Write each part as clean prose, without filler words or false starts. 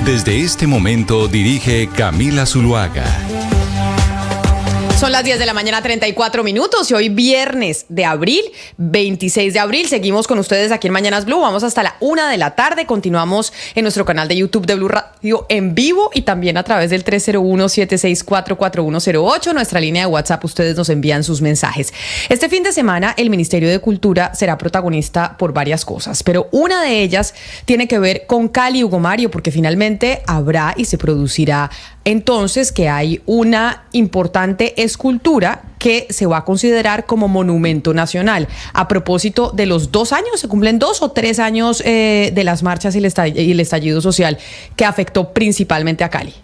Desde este momento dirige Camila Zuluaga. Son las 10 de la mañana, 34 minutos, y hoy viernes de abril, 26 de abril, seguimos con ustedes aquí en Mañanas Blue. Vamos hasta la 1 de la tarde, continuamos en nuestro canal de YouTube de Blue Radio en vivo y también a través del 301-764-4108, nuestra línea de WhatsApp. Ustedes nos envían sus mensajes. Este fin de semana el Ministerio de Cultura será protagonista por varias cosas, pero una de ellas tiene que ver con Cali, Hugo Mario, porque finalmente habrá y se producirá entonces que hay una importante escultura que se va a considerar como monumento nacional. A propósito de los 2 años, se cumplen 2 o 3 años de las marchas y el estallido social que afectó principalmente a Cali.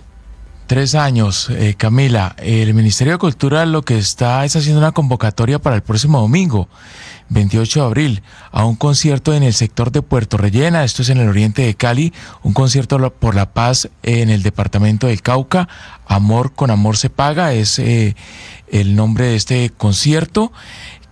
3 años, Camila. El Ministerio de Cultura lo que está es haciendo una convocatoria para el próximo domingo, 28 de abril, a un concierto en el sector de Puerto Rellena, esto es en el oriente de Cali, un concierto por la paz en el departamento del Cauca. Amor con amor se paga, es el nombre de este concierto,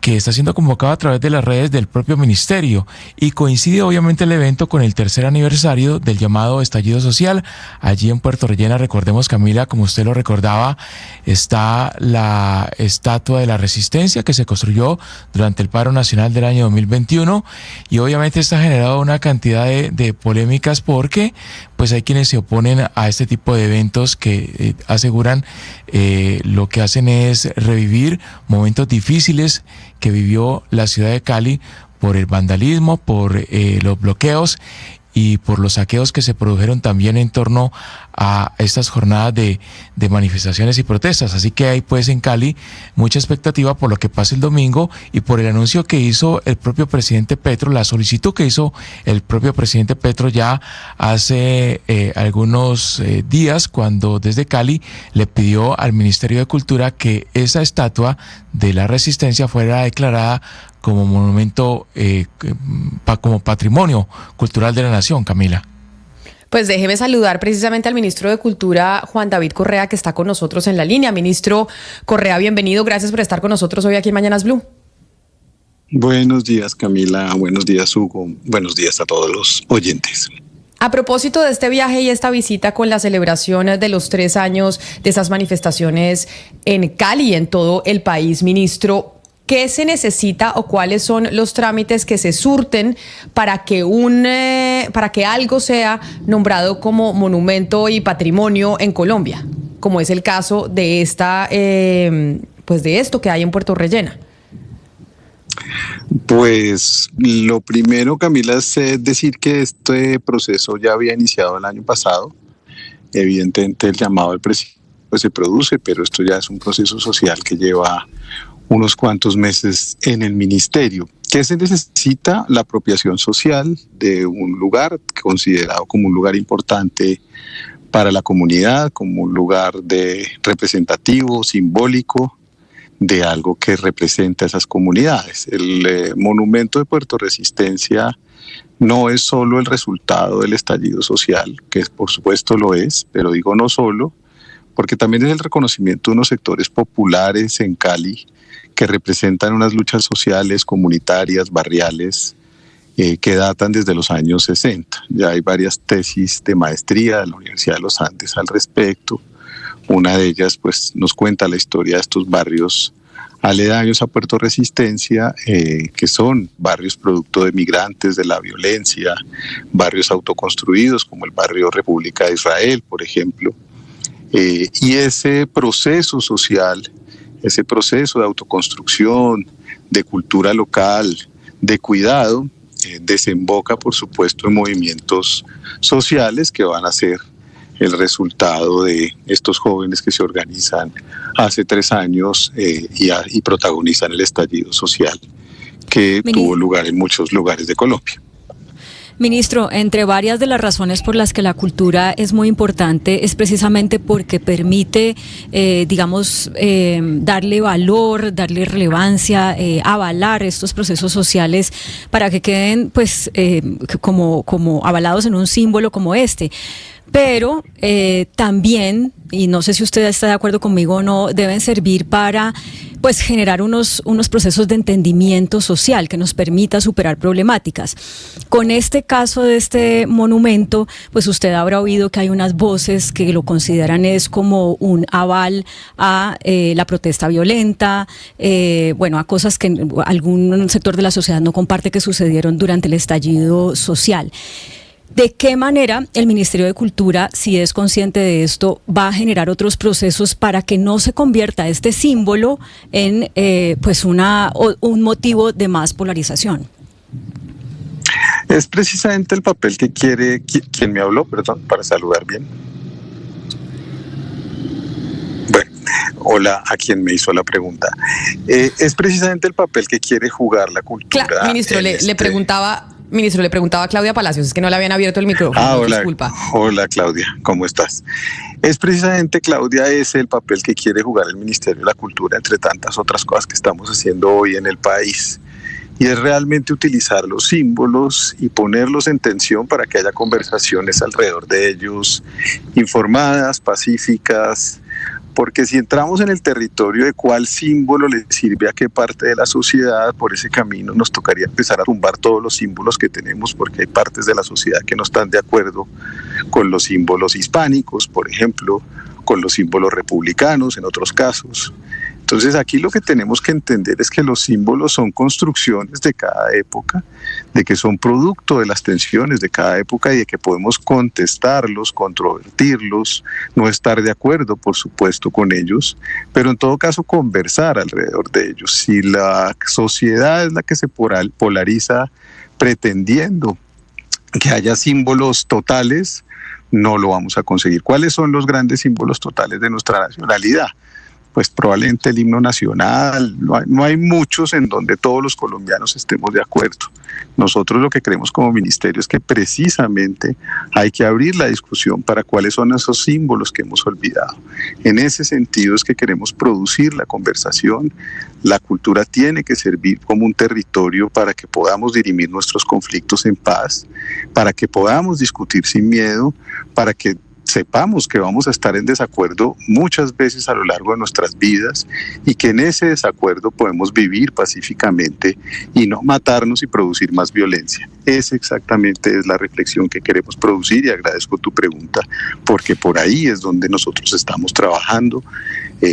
que está siendo convocado a través de las redes del propio ministerio, y coincide obviamente el evento con el 3er aniversario del llamado estallido social. Allí en Puerto Rellena, recordemos, Camila, como usted lo recordaba, está la estatua de la Resistencia que se construyó durante el paro nacional del año 2021, y obviamente está generado una cantidad de polémicas porque pues hay quienes se oponen a este tipo de eventos que aseguran lo que hacen es revivir momentos difíciles que vivió la ciudad de Cali por el vandalismo, por los bloqueos y por los saqueos que se produjeron también en torno a estas jornadas de manifestaciones y protestas. Así que hay pues en Cali mucha expectativa por lo que pase el domingo y por el anuncio que hizo el propio presidente Petro, la solicitud que hizo el propio presidente Petro ya hace algunos días, cuando desde Cali le pidió al Ministerio de Cultura que esa estatua de la Resistencia fuera declarada como monumento, como patrimonio cultural de la nación, Camila. Pues déjeme saludar precisamente al ministro de Cultura, Juan David Correa, que está con nosotros en la línea. Ministro Correa, bienvenido. Gracias por estar con nosotros hoy aquí en Mañanas Blue. Buenos días, Camila. Buenos días, Hugo. Buenos días a todos los oyentes. A propósito de este viaje y esta visita con la celebración de los 3 años de esas manifestaciones en Cali y en todo el país, ministro, ¿qué se necesita o cuáles son los trámites que se surten para que algo sea nombrado como monumento y patrimonio en Colombia, como es el caso de de esto que hay en Puerto Rellena? Pues lo primero, Camila, es decir que este proceso ya había iniciado el año pasado. Evidentemente el llamado del presidente pues se produce, pero esto ya es un proceso social que lleva unos cuantos meses en el ministerio. ¿Qué se necesita? La apropiación social de un lugar considerado como un lugar importante para la comunidad, como un lugar representativo, simbólico, de algo que representa a esas comunidades. El monumento de Puerto Resistencia no es solo el resultado del estallido social, que por supuesto lo es, pero digo no solo, porque también es el reconocimiento de unos sectores populares en Cali que representan unas luchas sociales, comunitarias, barriales, que datan desde los años 60. Ya hay varias tesis de maestría de la Universidad de los Andes al respecto. Una de ellas pues nos cuenta la historia de estos barrios aledaños a Puerto Resistencia, que son barrios producto de migrantes, de la violencia, barrios autoconstruidos como el barrio República de Israel, por ejemplo. Y ese proceso social, ese proceso de autoconstrucción, de cultura local, de cuidado, desemboca por supuesto en movimientos sociales que van a ser el resultado de estos jóvenes que se organizan hace 3 años y protagonizan el estallido social que tuvo lugar en muchos lugares de Colombia. Ministro, entre varias de las razones por las que la cultura es muy importante es precisamente porque permite, darle valor, darle relevancia, avalar estos procesos sociales para que queden como avalados en un símbolo como este. Pero también, y no sé si usted está de acuerdo conmigo o no, deben servir para pues generar unos procesos de entendimiento social que nos permita superar problemáticas. Con este caso de este monumento, pues usted habrá oído que hay unas voces que lo consideran es como un aval a la protesta violenta, a cosas que algún sector de la sociedad no comparte que sucedieron durante el estallido social. ¿De qué manera el Ministerio de Cultura, si es consciente de esto, va a generar otros procesos para que no se convierta este símbolo en un motivo de más polarización? Es precisamente el papel que quiere quien me habló, perdón, para saludar bien. Bueno, hola a quien me hizo la pregunta. Es precisamente el papel que quiere jugar la cultura. Ministro, le preguntaba a Claudia Palacios, es que no le habían abierto el micrófono. Hola, disculpa. Hola Claudia, ¿cómo estás? Es precisamente, Claudia, ese el papel que quiere jugar el Ministerio de la Cultura, entre tantas otras cosas que estamos haciendo hoy en el país. Y es realmente utilizar los símbolos y ponerlos en tensión para que haya conversaciones alrededor de ellos, informadas, pacíficas, porque si entramos en el territorio de cuál símbolo le sirve a qué parte de la sociedad, por ese camino nos tocaría empezar a tumbar todos los símbolos que tenemos, porque hay partes de la sociedad que no están de acuerdo con los símbolos hispánicos, por ejemplo, con los símbolos republicanos en otros casos. Entonces aquí lo que tenemos que entender es que los símbolos son construcciones de cada época, de que son producto de las tensiones de cada época y de que podemos contestarlos, controvertirlos, no estar de acuerdo, por supuesto, con ellos, pero en todo caso conversar alrededor de ellos. Si la sociedad es la que se polariza pretendiendo que haya símbolos totales, no lo vamos a conseguir. ¿Cuáles son los grandes símbolos totales de nuestra nacionalidad? Pues probablemente el himno nacional, no hay muchos en donde todos los colombianos estemos de acuerdo. Nosotros lo que creemos como ministerio es que precisamente hay que abrir la discusión para cuáles son esos símbolos que hemos olvidado. En ese sentido es que queremos producir la conversación. La cultura tiene que servir como un territorio para que podamos dirimir nuestros conflictos en paz, para que podamos discutir sin miedo, para que sepamos que vamos a estar en desacuerdo muchas veces a lo largo de nuestras vidas y que en ese desacuerdo podemos vivir pacíficamente y no matarnos y producir más violencia. Esa exactamente es la reflexión que queremos producir y agradezco tu pregunta porque por ahí es donde nosotros estamos trabajando,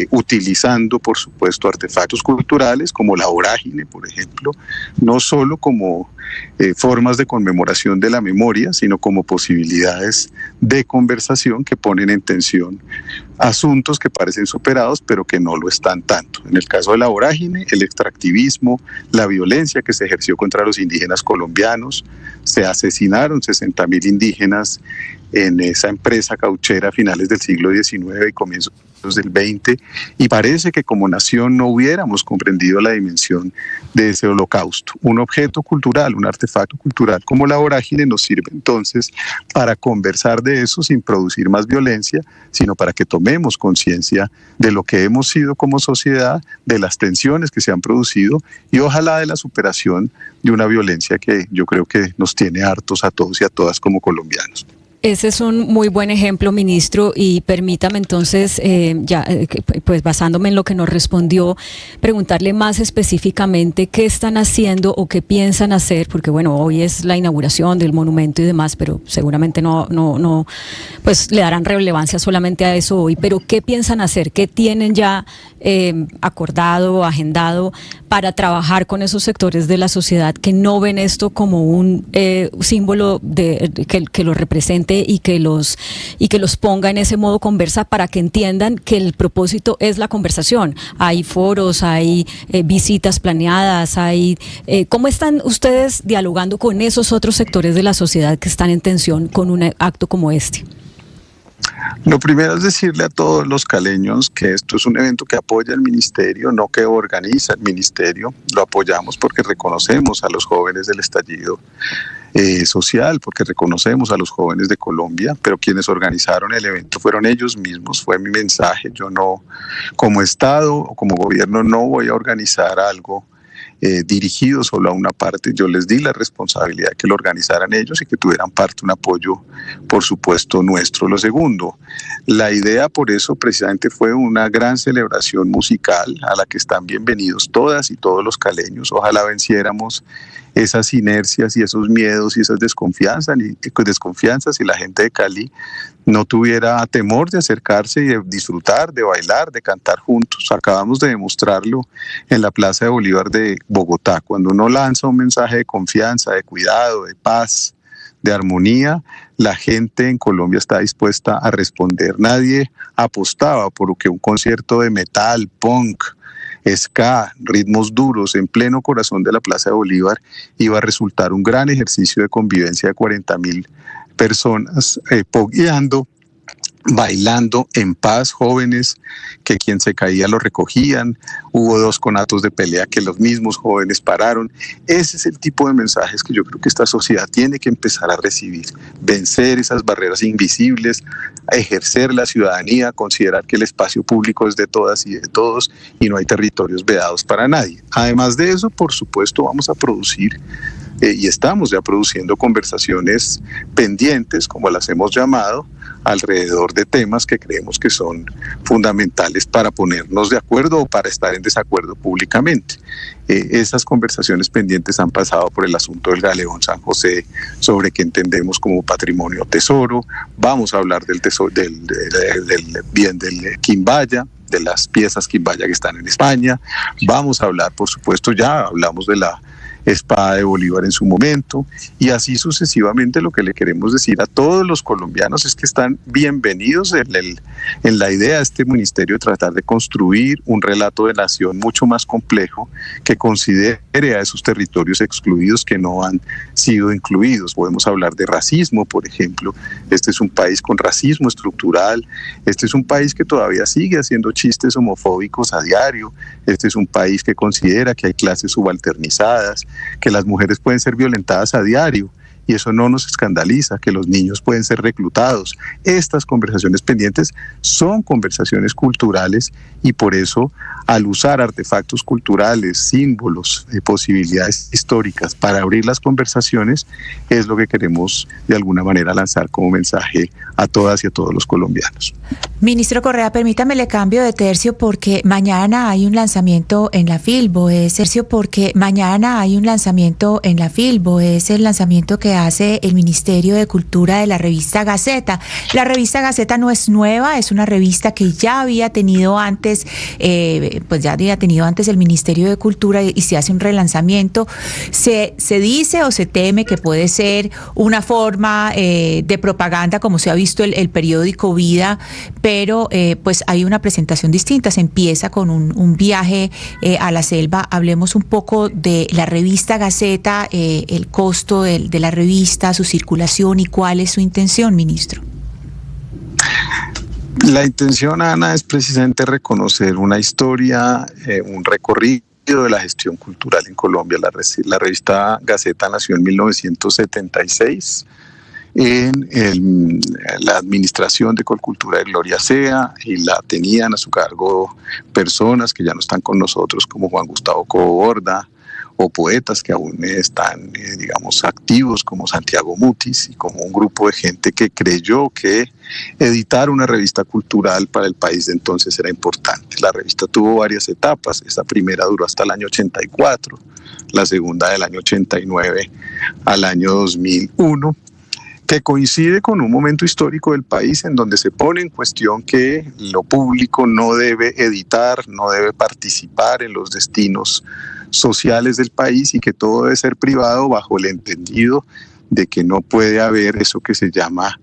utilizando por supuesto artefactos culturales como la vorágine, por ejemplo, no solo como formas de conmemoración de la memoria, sino como posibilidades de conversación que ponen en tensión asuntos que parecen superados, pero que no lo están tanto. En el caso de la vorágine, el extractivismo, la violencia que se ejerció contra los indígenas colombianos, se asesinaron 60.000 indígenas en esa empresa cauchera a finales del siglo XIX y comienzos del XX, y parece que como nación no hubiéramos comprendido la dimensión de ese holocausto. Un objeto cultural, un artefacto cultural como la vorágine nos sirve entonces para conversar de eso sin producir más violencia, sino para que tomemos conciencia de lo que hemos sido como sociedad, de las tensiones que se han producido y ojalá de la superación de una violencia que yo creo que nos tiene hartos a todos y a todas como colombianos. Ese es un muy buen ejemplo, ministro, y permítame entonces, pues basándome en lo que nos respondió, preguntarle más específicamente qué están haciendo o qué piensan hacer, porque bueno, hoy es la inauguración del monumento y demás, pero seguramente no, pues le darán relevancia solamente a eso hoy, pero qué piensan hacer, qué tienen ya acordado, agendado para trabajar con esos sectores de la sociedad que no ven esto como un símbolo que lo represente y que los ponga en ese modo conversa para que entiendan que el propósito es la conversación. Hay foros, hay visitas planeadas, ¿cómo están ustedes dialogando con esos otros sectores de la sociedad que están en tensión con un acto como este? Lo primero es decirle a todos los caleños que esto es un evento que apoya el ministerio, no que organiza el ministerio. Lo apoyamos porque reconocemos a los jóvenes del estallido social, porque reconocemos a los jóvenes de Colombia, pero quienes organizaron el evento fueron ellos mismos, fue mi mensaje. Yo no, como Estado o como gobierno, no voy a organizar algo dirigido solo a una parte. Yo les di la responsabilidad de que lo organizaran ellos y que tuvieran parte, un apoyo, por supuesto, nuestro. Lo segundo, la idea por eso precisamente fue una gran celebración musical a la que están bienvenidos todas y todos los caleños. Ojalá venciéramos esas inercias y esos miedos y esas desconfianzas y la gente de Cali no tuviera temor de acercarse y de disfrutar, de bailar, de cantar juntos. Acabamos de demostrarlo en la Plaza de Bolívar de Bogotá. Cuando uno lanza un mensaje de confianza, de cuidado, de paz, de armonía, la gente en Colombia está dispuesta a responder. Nadie apostaba por que un concierto de metal, punk, ska, ritmos duros en pleno corazón de la Plaza de Bolívar iba a resultar un gran ejercicio de convivencia de 40.000 personas pogueando, bailando en paz, jóvenes que quien se caía lo recogían. Hubo 2 conatos de pelea que los mismos jóvenes pararon. Ese es el tipo de mensajes que yo creo que esta sociedad tiene que empezar a recibir. Vencer esas barreras invisibles, ejercer la ciudadanía, considerar que el espacio público es de todas y de todos y no hay territorios vedados para nadie. Además de eso, por supuesto, vamos a producir y estamos ya produciendo conversaciones pendientes, como las hemos llamado, alrededor de temas que creemos que son fundamentales para ponernos de acuerdo o para estar en desacuerdo públicamente. Esas conversaciones pendientes han pasado por el asunto del Galeón San José, sobre qué entendemos como patrimonio tesoro. Vamos a hablar del bien del Quimbaya, de las piezas Quimbaya que están en España. Vamos a hablar, por supuesto, ya hablamos de la espada de Bolívar en su momento, y así sucesivamente. Lo que le queremos decir a todos los colombianos es que están bienvenidos en la idea de este ministerio de tratar de construir un relato de nación mucho más complejo, que considere a esos territorios excluidos que no han sido incluidos. Podemos hablar de racismo, por ejemplo. Este es un país con racismo estructural, este es un país que todavía sigue haciendo chistes homofóbicos a diario, este es un país que considera que hay clases subalternizadas, que las mujeres pueden ser violentadas a diario, y eso no nos escandaliza, que los niños pueden ser reclutados. Estas conversaciones pendientes son conversaciones culturales, y por eso, al usar artefactos culturales, símbolos, posibilidades históricas para abrir las conversaciones, es lo que queremos de alguna manera lanzar como mensaje a todas y a todos los colombianos. Ministro Correa, permítame le cambio de tercio porque mañana hay un lanzamiento en la Filbo. Es el lanzamiento que hace el Ministerio de Cultura de la revista Gaceta. La revista Gaceta no es nueva, es una revista que ya había tenido antes, el Ministerio de Cultura, y se hace un relanzamiento. Se dice o se teme que puede ser una forma de propaganda, como se ha visto el periódico Vida, pero pues hay una presentación distinta. Se empieza con un viaje a la selva. Hablemos un poco de la revista Gaceta, el costo de la revista, su circulación y cuál es su intención, ministro. La intención, Ana, es precisamente reconocer una historia, un recorrido de la gestión cultural en Colombia. La revista Gaceta nació en 1976 en la administración de Colcultura de Gloria Sea, y la tenían a su cargo personas que ya no están con nosotros, como Juan Gustavo Coborda, o poetas que aún están, activos, como Santiago Mutis, y como un grupo de gente que creyó que editar una revista cultural para el país de entonces era importante. La revista tuvo varias etapas. Esta primera duró hasta el año 84, la segunda del año 89 al año 2001, que coincide con un momento histórico del país en donde se pone en cuestión que lo público no debe editar, no debe participar en los destinos sociales del país, y que todo debe ser privado, bajo el entendido de que no puede haber eso que se llama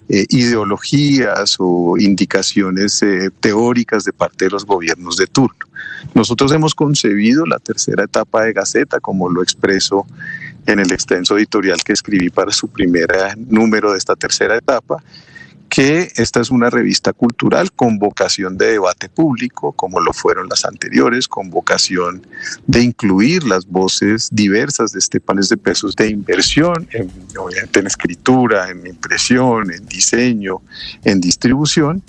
ideologías o indicaciones teóricas de parte de los gobiernos de turno. Nosotros hemos concebido la tercera etapa de Gaceta, como lo expreso en el extenso editorial que escribí para su primer número de esta tercera etapa, que esta es una revista cultural con vocación de debate público, como lo fueron las anteriores, con vocación de incluir las voces diversas de este país de pesos de inversión, obviamente en escritura, en impresión, en diseño, en distribución,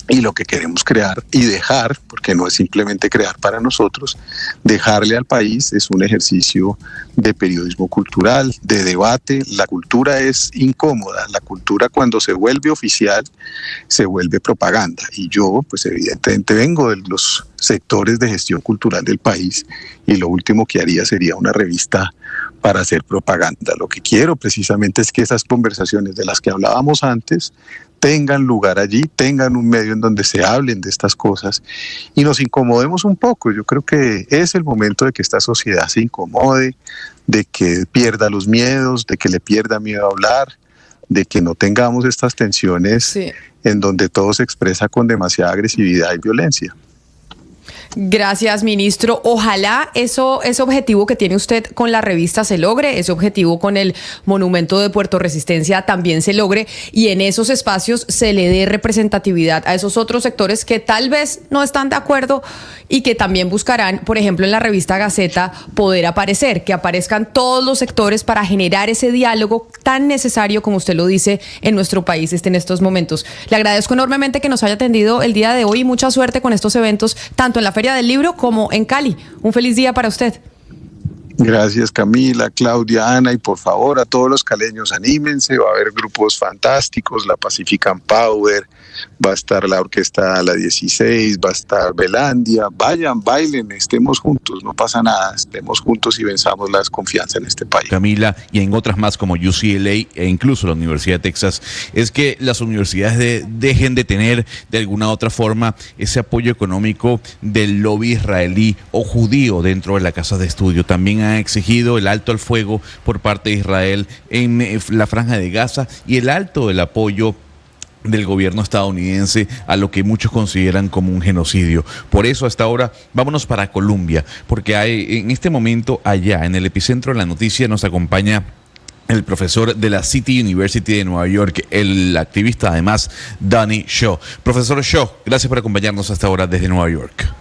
Y lo que queremos crear y dejar, porque no es simplemente crear para nosotros, dejarle al país es un ejercicio de periodismo cultural, de debate. La cultura es incómoda, la cultura cuando se vuelve oficial se vuelve propaganda. Y yo, pues evidentemente vengo de los sectores de gestión cultural del país y lo último que haría sería una revista para hacer propaganda. Lo que quiero precisamente es que esas conversaciones de las que hablábamos antes tengan lugar allí, tengan un medio en donde se hablen de estas cosas y nos incomodemos un poco. Yo creo que es el momento de que esta sociedad se incomode, de que pierda los miedos, de que le pierda miedo a hablar, de que no tengamos estas tensiones en donde todo se expresa con demasiada agresividad y violencia. Gracias, ministro. Ojalá ese objetivo que tiene usted con la revista se logre, ese objetivo con el Monumento de Puerto Resistencia también se logre y en esos espacios se le dé representatividad a esos otros sectores que tal vez no están de acuerdo y que también buscarán, por ejemplo, en la revista Gaceta, poder aparecer, que aparezcan todos los sectores para generar ese diálogo tan necesario, como usted lo dice, en nuestro país en estos momentos. Le agradezco enormemente que nos haya atendido el día de hoy y mucha suerte con estos eventos, tanto en la Feria del Libro como en Cali. Un feliz día para usted. Gracias, Camila, Claudia, Ana, y por favor a todos los caleños, anímense, va a haber grupos fantásticos, la Pacifican Power, va a estar la Orquesta La 16, va a estar Belandia, vayan, bailen, estemos juntos, no pasa nada, estemos juntos y venzamos la desconfianza en este país. Camila, y en otras más como UCLA e incluso la Universidad de Texas, es que las universidades dejen de tener de alguna otra forma ese apoyo económico del lobby israelí o judío dentro de la casa de estudio. También han exigido el alto al fuego por parte de Israel en la Franja de Gaza y el alto del apoyo del gobierno estadounidense a lo que muchos consideran como un genocidio. Por eso hasta ahora vámonos para Colombia, porque hay en este momento allá en el epicentro de la noticia nos acompaña el profesor de la City University de Nueva York, el activista además Danny Shaw. Profesor Shaw, gracias por acompañarnos hasta ahora desde Nueva York.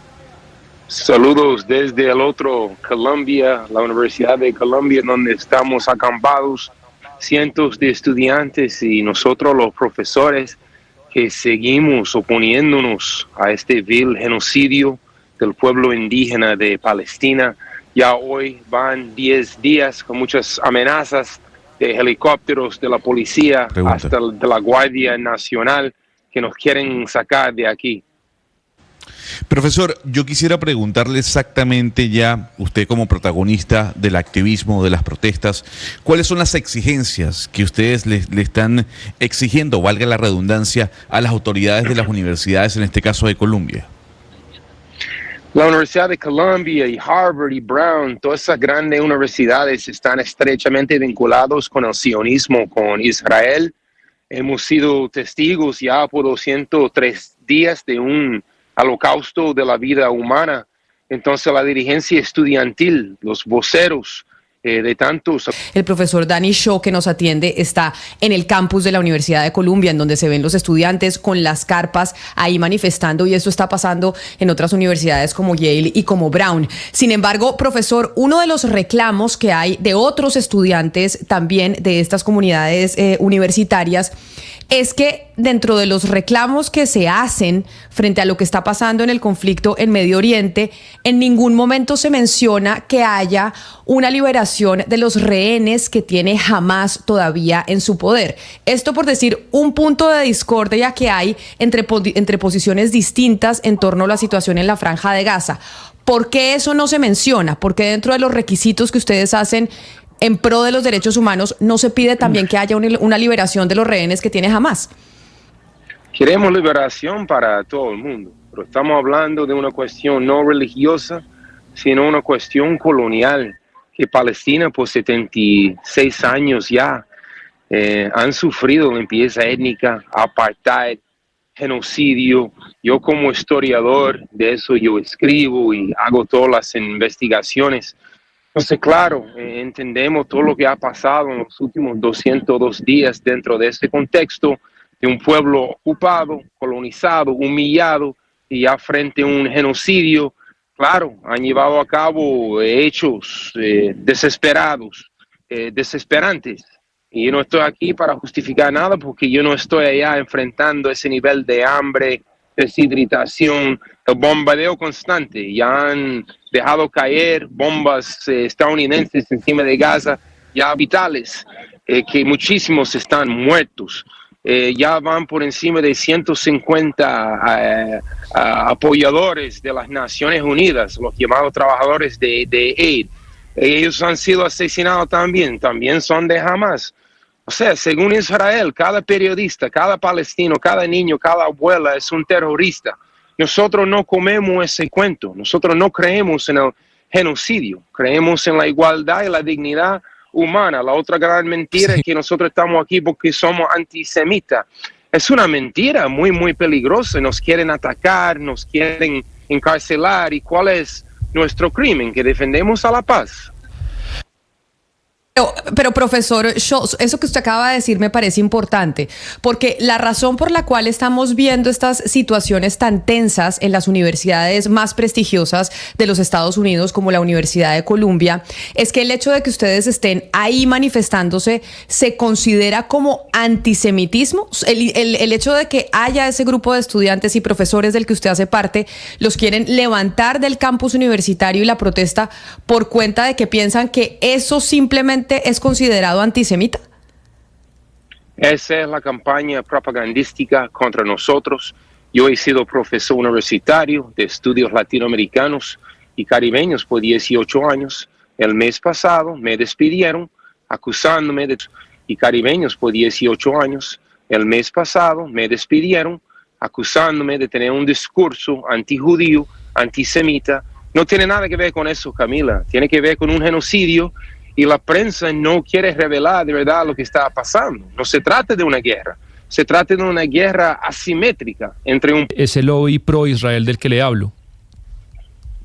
Saludos desde el otro Colombia, la Universidad de Colombia, donde estamos acampados cientos de estudiantes y nosotros los profesores que seguimos oponiéndonos a este vil genocidio del pueblo indígena de Palestina. Ya hoy van 10 días con muchas amenazas de helicópteros de la policía hasta de la Guardia Nacional que nos quieren sacar de aquí. Profesor, yo quisiera preguntarle exactamente ya, usted como protagonista del activismo, de las protestas, ¿cuáles son las exigencias que ustedes le están exigiendo, valga la redundancia, a las autoridades de las universidades, en este caso de Columbia? La Universidad de Columbia y Harvard y Brown, todas esas grandes universidades están estrechamente vinculados con el sionismo, con Israel. Hemos sido testigos ya por 203 días de un holocausto de la vida humana. Entonces la dirigencia estudiantil, los voceros de tantos. El profesor Danny Shaw, que nos atiende, está en el campus de la Universidad de Columbia, en donde se ven los estudiantes con las carpas ahí manifestando, y esto está pasando en otras universidades como Yale y como Brown. Sin embargo, profesor, uno de los reclamos que hay de otros estudiantes también de estas comunidades universitarias es que dentro de los reclamos que se hacen frente a lo que está pasando en el conflicto en Medio Oriente, en ningún momento se menciona que haya una liberación de los rehenes que tiene Hamás todavía en su poder. Esto por decir un punto de discordia que hay entre posiciones distintas en torno a la situación en la Franja de Gaza. ¿Por qué eso no se menciona? ¿Por qué dentro de los requisitos que ustedes hacen en pro de los derechos humanos no se pide también que haya una liberación de los rehenes que tiene Hamás? Queremos liberación para todo el mundo, pero estamos hablando de una cuestión no religiosa, sino una cuestión colonial, que Palestina por 76 años ya han sufrido limpieza étnica, apartheid, genocidio. Yo como historiador de eso yo escribo y hago todas las investigaciones. Entonces, claro, entendemos todo lo que ha pasado en los últimos 202 días dentro de este contexto de un pueblo ocupado, colonizado, humillado y ya frente a un genocidio. Claro, han llevado a cabo hechos desesperantes. Y yo no estoy aquí para justificar nada porque yo no estoy allá enfrentando ese nivel de hambre, deshidratación, el bombardeo constante. Ya han dejado caer bombas estadounidenses encima de Gaza, ya vitales, que muchísimos están muertos. Ya van por encima de 150 apoyadores de las Naciones Unidas, los llamados trabajadores de aid. Ellos han sido asesinados también son de Hamas. O sea, según Israel, cada periodista, cada palestino, cada niño, cada abuela es un terrorista. Nosotros no comemos ese cuento, nosotros no creemos en el genocidio, creemos en la igualdad y la dignidad humana. La otra gran mentira es que nosotros estamos aquí porque somos antisemitas. Es una mentira muy, muy peligrosa. Nos quieren atacar, nos quieren encarcelar. ¿Y cuál es nuestro crimen? Que defendemos a la paz. Pero profesor Scholz, eso que usted acaba de decir me parece importante, porque la razón por la cual estamos viendo estas situaciones tan tensas en las universidades más prestigiosas de los Estados Unidos, como la Universidad de Columbia, es que el hecho de que ustedes estén ahí manifestándose se considera como antisemitismo. El hecho de que haya ese grupo de estudiantes y profesores del que usted hace parte, los quieren levantar del campus universitario y la protesta por cuenta de que piensan que eso simplemente es considerado antisemita. Esa es la campaña propagandística contra nosotros. Yo he sido profesor universitario de estudios latinoamericanos y caribeños por 18 años. El mes pasado me despidieron acusándome de... y caribeños por 18 años. El mes pasado me despidieron acusándome de tener un discurso antijudío, antisemita. No tiene nada que ver con eso, Camila. Tiene que ver con un genocidio. Y la prensa no quiere revelar de verdad lo que está pasando. No se trata de una guerra, se trata de una guerra asimétrica entre un... ¿Es el lobby pro-Israel del que le hablo?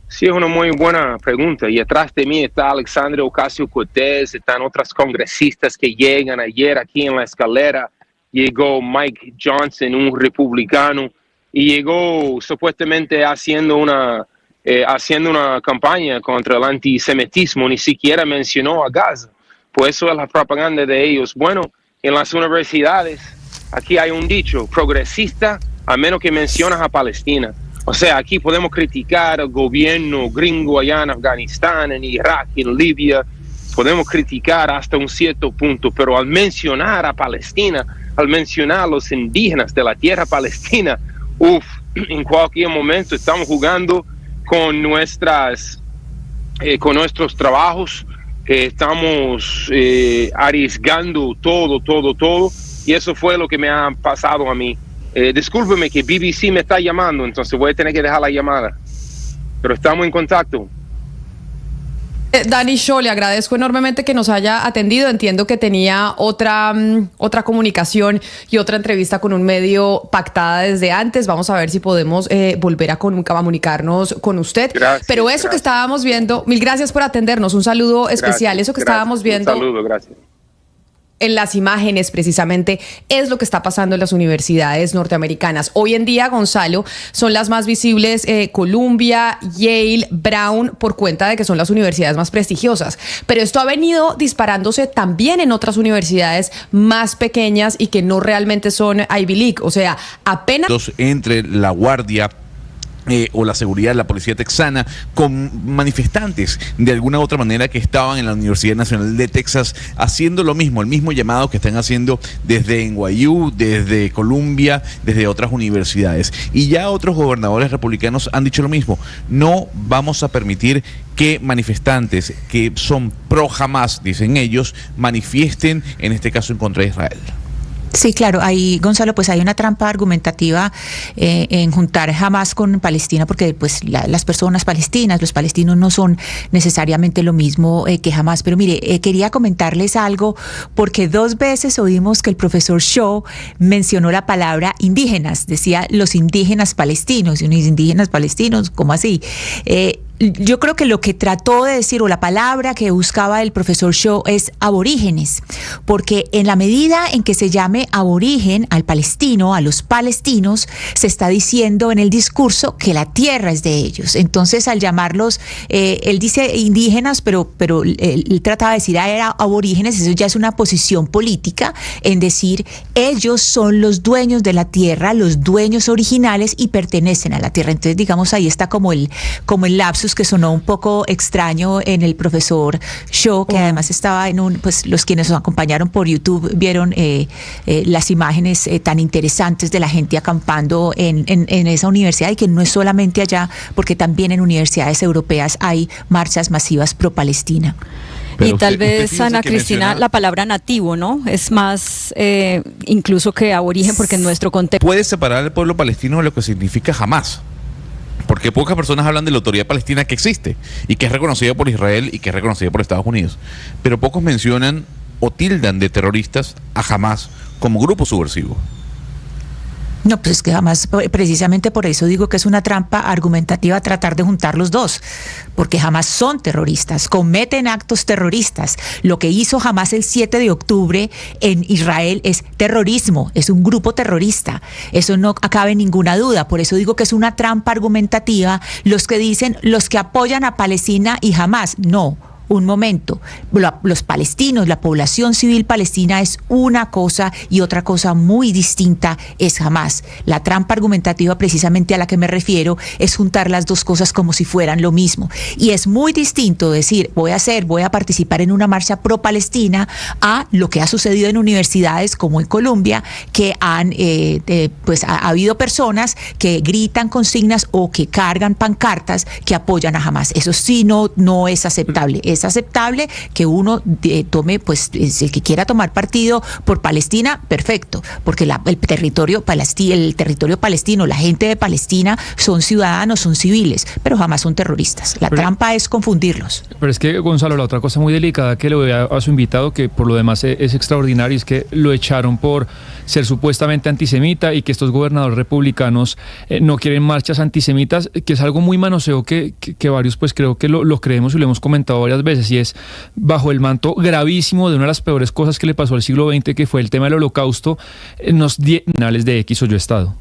Sí, es una muy buena pregunta. Y atrás de mí está Alexandria Ocasio-Cortez, están otras congresistas que llegan. Ayer aquí en la escalera llegó Mike Johnson, un republicano, y llegó supuestamente haciendo una campaña contra el antisemitismo, ni siquiera mencionó a Gaza. Pues eso es la propaganda de ellos. Bueno, en las universidades, aquí hay un dicho, progresista, a menos que mencionas a Palestina. O sea, aquí podemos criticar al gobierno gringo allá en Afganistán, en Irak, en Libia, podemos criticar hasta un cierto punto, pero al mencionar a Palestina, al mencionar a los indígenas de la tierra palestina, en cualquier momento estamos jugando con nuestros trabajos, estamos arriesgando todo, y eso fue lo que me ha pasado a mí. Discúlpeme que BBC me está llamando, entonces voy a tener que dejar la llamada, pero estamos en contacto. Danny Shaw, le agradezco enormemente que nos haya atendido. Entiendo que tenía otra comunicación y otra entrevista con un medio pactada desde antes. Vamos a ver si podemos volver a comunicarnos con usted. Gracias, pero eso que estábamos viendo, mil gracias por atendernos, un saludo especial. Eso que estábamos viendo. Un saludo, gracias. En las imágenes, precisamente, es lo que está pasando en las universidades norteamericanas. Hoy en día, Gonzalo, son las más visibles Columbia, Yale, Brown, por cuenta de que son las universidades más prestigiosas. Pero esto ha venido disparándose también en otras universidades más pequeñas y que no realmente son Ivy League. O sea, apenas... Entre la guardia o la seguridad de la policía texana con manifestantes de alguna u otra manera que estaban en la Universidad Nacional de Texas haciendo lo mismo, el mismo llamado que están haciendo desde NYU, desde Columbia, desde otras universidades. Y ya otros gobernadores republicanos han dicho lo mismo: no vamos a permitir que manifestantes que son pro Hamas, dicen ellos, manifiesten, en este caso en contra de Israel. Sí, claro, ahí, Gonzalo, pues hay una trampa argumentativa en juntar Hamas con Palestina, porque pues las personas palestinas, los palestinos no son necesariamente lo mismo que Hamas. Pero mire, quería comentarles algo, porque 2 veces oímos que el profesor Shaw mencionó la palabra indígenas, decía los indígenas palestinos, y unos indígenas palestinos, ¿cómo así? yo creo que lo que trató de decir, o la palabra que buscaba el profesor Shaw, es aborígenes, porque en la medida en que se llame aborigen al palestino, a los palestinos, se está diciendo en el discurso que la tierra es de ellos. Entonces, al llamarlos, él dice indígenas, pero él trataba de decir era aborígenes. Eso ya es una posición política en decir ellos son los dueños de la tierra, los dueños originales, y pertenecen a la tierra. Entonces, digamos, ahí está como el lapsus que sonó un poco extraño en el profesor Shaw, que además estaba pues los quienes nos acompañaron por YouTube vieron las imágenes tan interesantes de la gente acampando en esa universidad, y que no es solamente allá, porque también en universidades europeas hay marchas masivas pro Palestina. Pero y tal vez, Ana Cristina, la palabra nativo, ¿no? Es más incluso que aborigen, porque en nuestro contexto... Puede separar al pueblo palestino de lo que significa Hamás. Porque pocas personas hablan de la autoridad palestina que existe y que es reconocida por Israel y que es reconocida por Estados Unidos. Pero pocos mencionan o tildan de terroristas a Hamás como grupo subversivo. No, pues es que jamás, precisamente por eso digo que es una trampa argumentativa tratar de juntar los dos, porque jamás son terroristas, cometen actos terroristas. Lo que hizo Hamás el 7 de octubre en Israel es terrorismo, es un grupo terrorista. Eso no cabe ninguna duda. Por eso digo que es una trampa argumentativa los que dicen los que apoyan a Palestina y Hamás. No. Un momento, los palestinos, la población civil palestina es una cosa, y otra cosa muy distinta es Hamás. La trampa argumentativa precisamente a la que me refiero es juntar las dos cosas como si fueran lo mismo. Y es muy distinto decir voy a participar en una marcha pro Palestina a lo que ha sucedido en universidades como en Colombia, que pues ha habido personas que gritan consignas o que cargan pancartas que apoyan a Hamás. Eso sí no es aceptable. Es aceptable que uno tome, pues el que quiera tomar partido por Palestina, perfecto, porque el territorio palestino, la gente de Palestina son ciudadanos, son civiles, pero jamás son terroristas. La trampa es confundirlos. Pero es que, Gonzalo, la otra cosa muy delicada que le voy a su invitado, que por lo demás es extraordinario, es que lo echaron por ser supuestamente antisemita y que estos gobernadores republicanos no quieren marchas antisemitas, que es algo muy manoseo que varios pues creo que lo creemos y lo hemos comentado varias veces, y es bajo el manto gravísimo de una de las peores cosas que le pasó al siglo XX, que fue el tema del Holocausto, nos finales de X o Y Estado.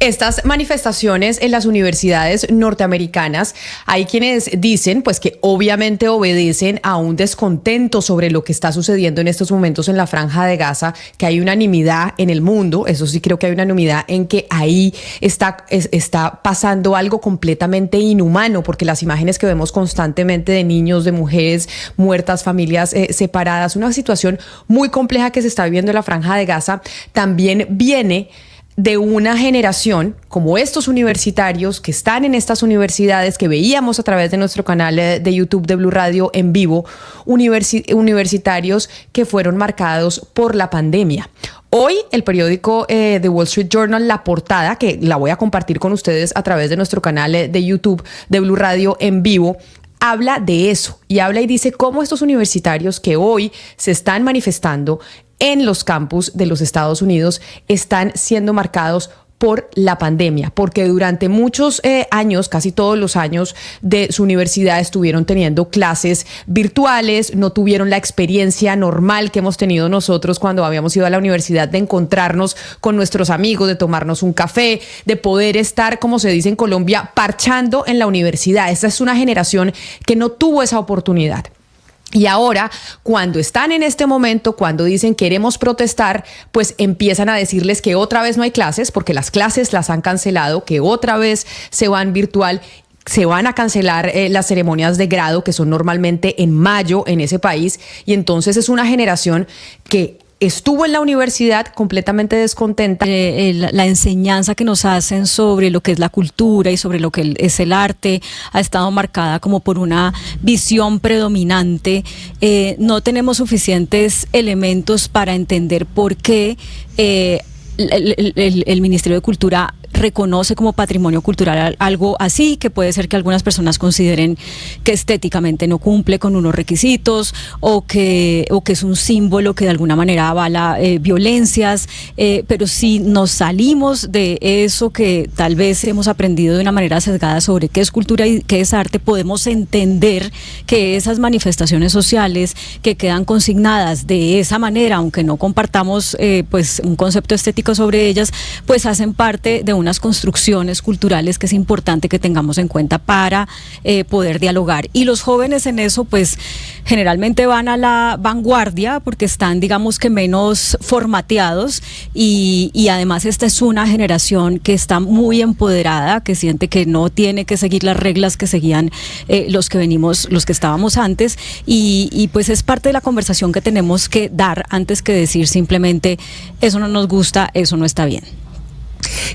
Estas manifestaciones en las universidades norteamericanas, hay quienes dicen pues que obviamente obedecen a un descontento sobre lo que está sucediendo en estos momentos en la Franja de Gaza, que hay unanimidad en el mundo, eso sí creo que hay unanimidad en que ahí está pasando algo completamente inhumano, porque las imágenes que vemos constantemente de niños, de mujeres muertas, familias separadas, una situación muy compleja que se está viviendo en la Franja de Gaza, también viene de una generación como estos universitarios que están en estas universidades, que veíamos a través de nuestro canal de YouTube de Blue Radio en vivo, universitarios que fueron marcados por la pandemia. Hoy el periódico The Wall Street Journal, la portada, que la voy a compartir con ustedes a través de nuestro canal de YouTube de Blue Radio en vivo, habla de eso y habla y dice cómo estos universitarios que hoy se están manifestando en los campus de los Estados Unidos están siendo marcados por la pandemia, porque durante muchos años, casi todos los años de su universidad estuvieron teniendo clases virtuales, no tuvieron la experiencia normal que hemos tenido nosotros cuando habíamos ido a la universidad, de encontrarnos con nuestros amigos, de tomarnos un café, de poder estar, como se dice en Colombia, parchando en la universidad. Esta es una generación que no tuvo esa oportunidad. Y ahora, cuando están en este momento, cuando dicen queremos protestar, pues empiezan a decirles que otra vez no hay clases, porque las clases las han cancelado, que otra vez se van virtual. Se van a cancelar las ceremonias de grado, que son normalmente en mayo en ese país. Y entonces es una generación que estuvo en la universidad completamente descontenta. La enseñanza que nos hacen sobre lo que es la cultura y sobre lo que es el arte ha estado marcada como por una visión predominante. No tenemos suficientes elementos para entender por qué el Ministerio de Cultura reconoce como patrimonio cultural algo así, que puede ser que algunas personas consideren que estéticamente no cumple con unos requisitos o que es un símbolo que de alguna manera avala violencias, pero si nos salimos de eso que tal vez hemos aprendido de una manera sesgada sobre qué es cultura y qué es arte, podemos entender que esas manifestaciones sociales que quedan consignadas de esa manera, aunque no compartamos pues un concepto estético sobre ellas, pues hacen parte de unas construcciones culturales que es importante que tengamos en cuenta para poder dialogar. Y los jóvenes en eso pues generalmente van a la vanguardia porque están, digamos que, menos formateados y además esta es una generación que está muy empoderada, que siente que no tiene que seguir las reglas que seguían los que estábamos antes y pues es parte de la conversación que tenemos que dar antes que decir simplemente eso no nos gusta, eso no está bien.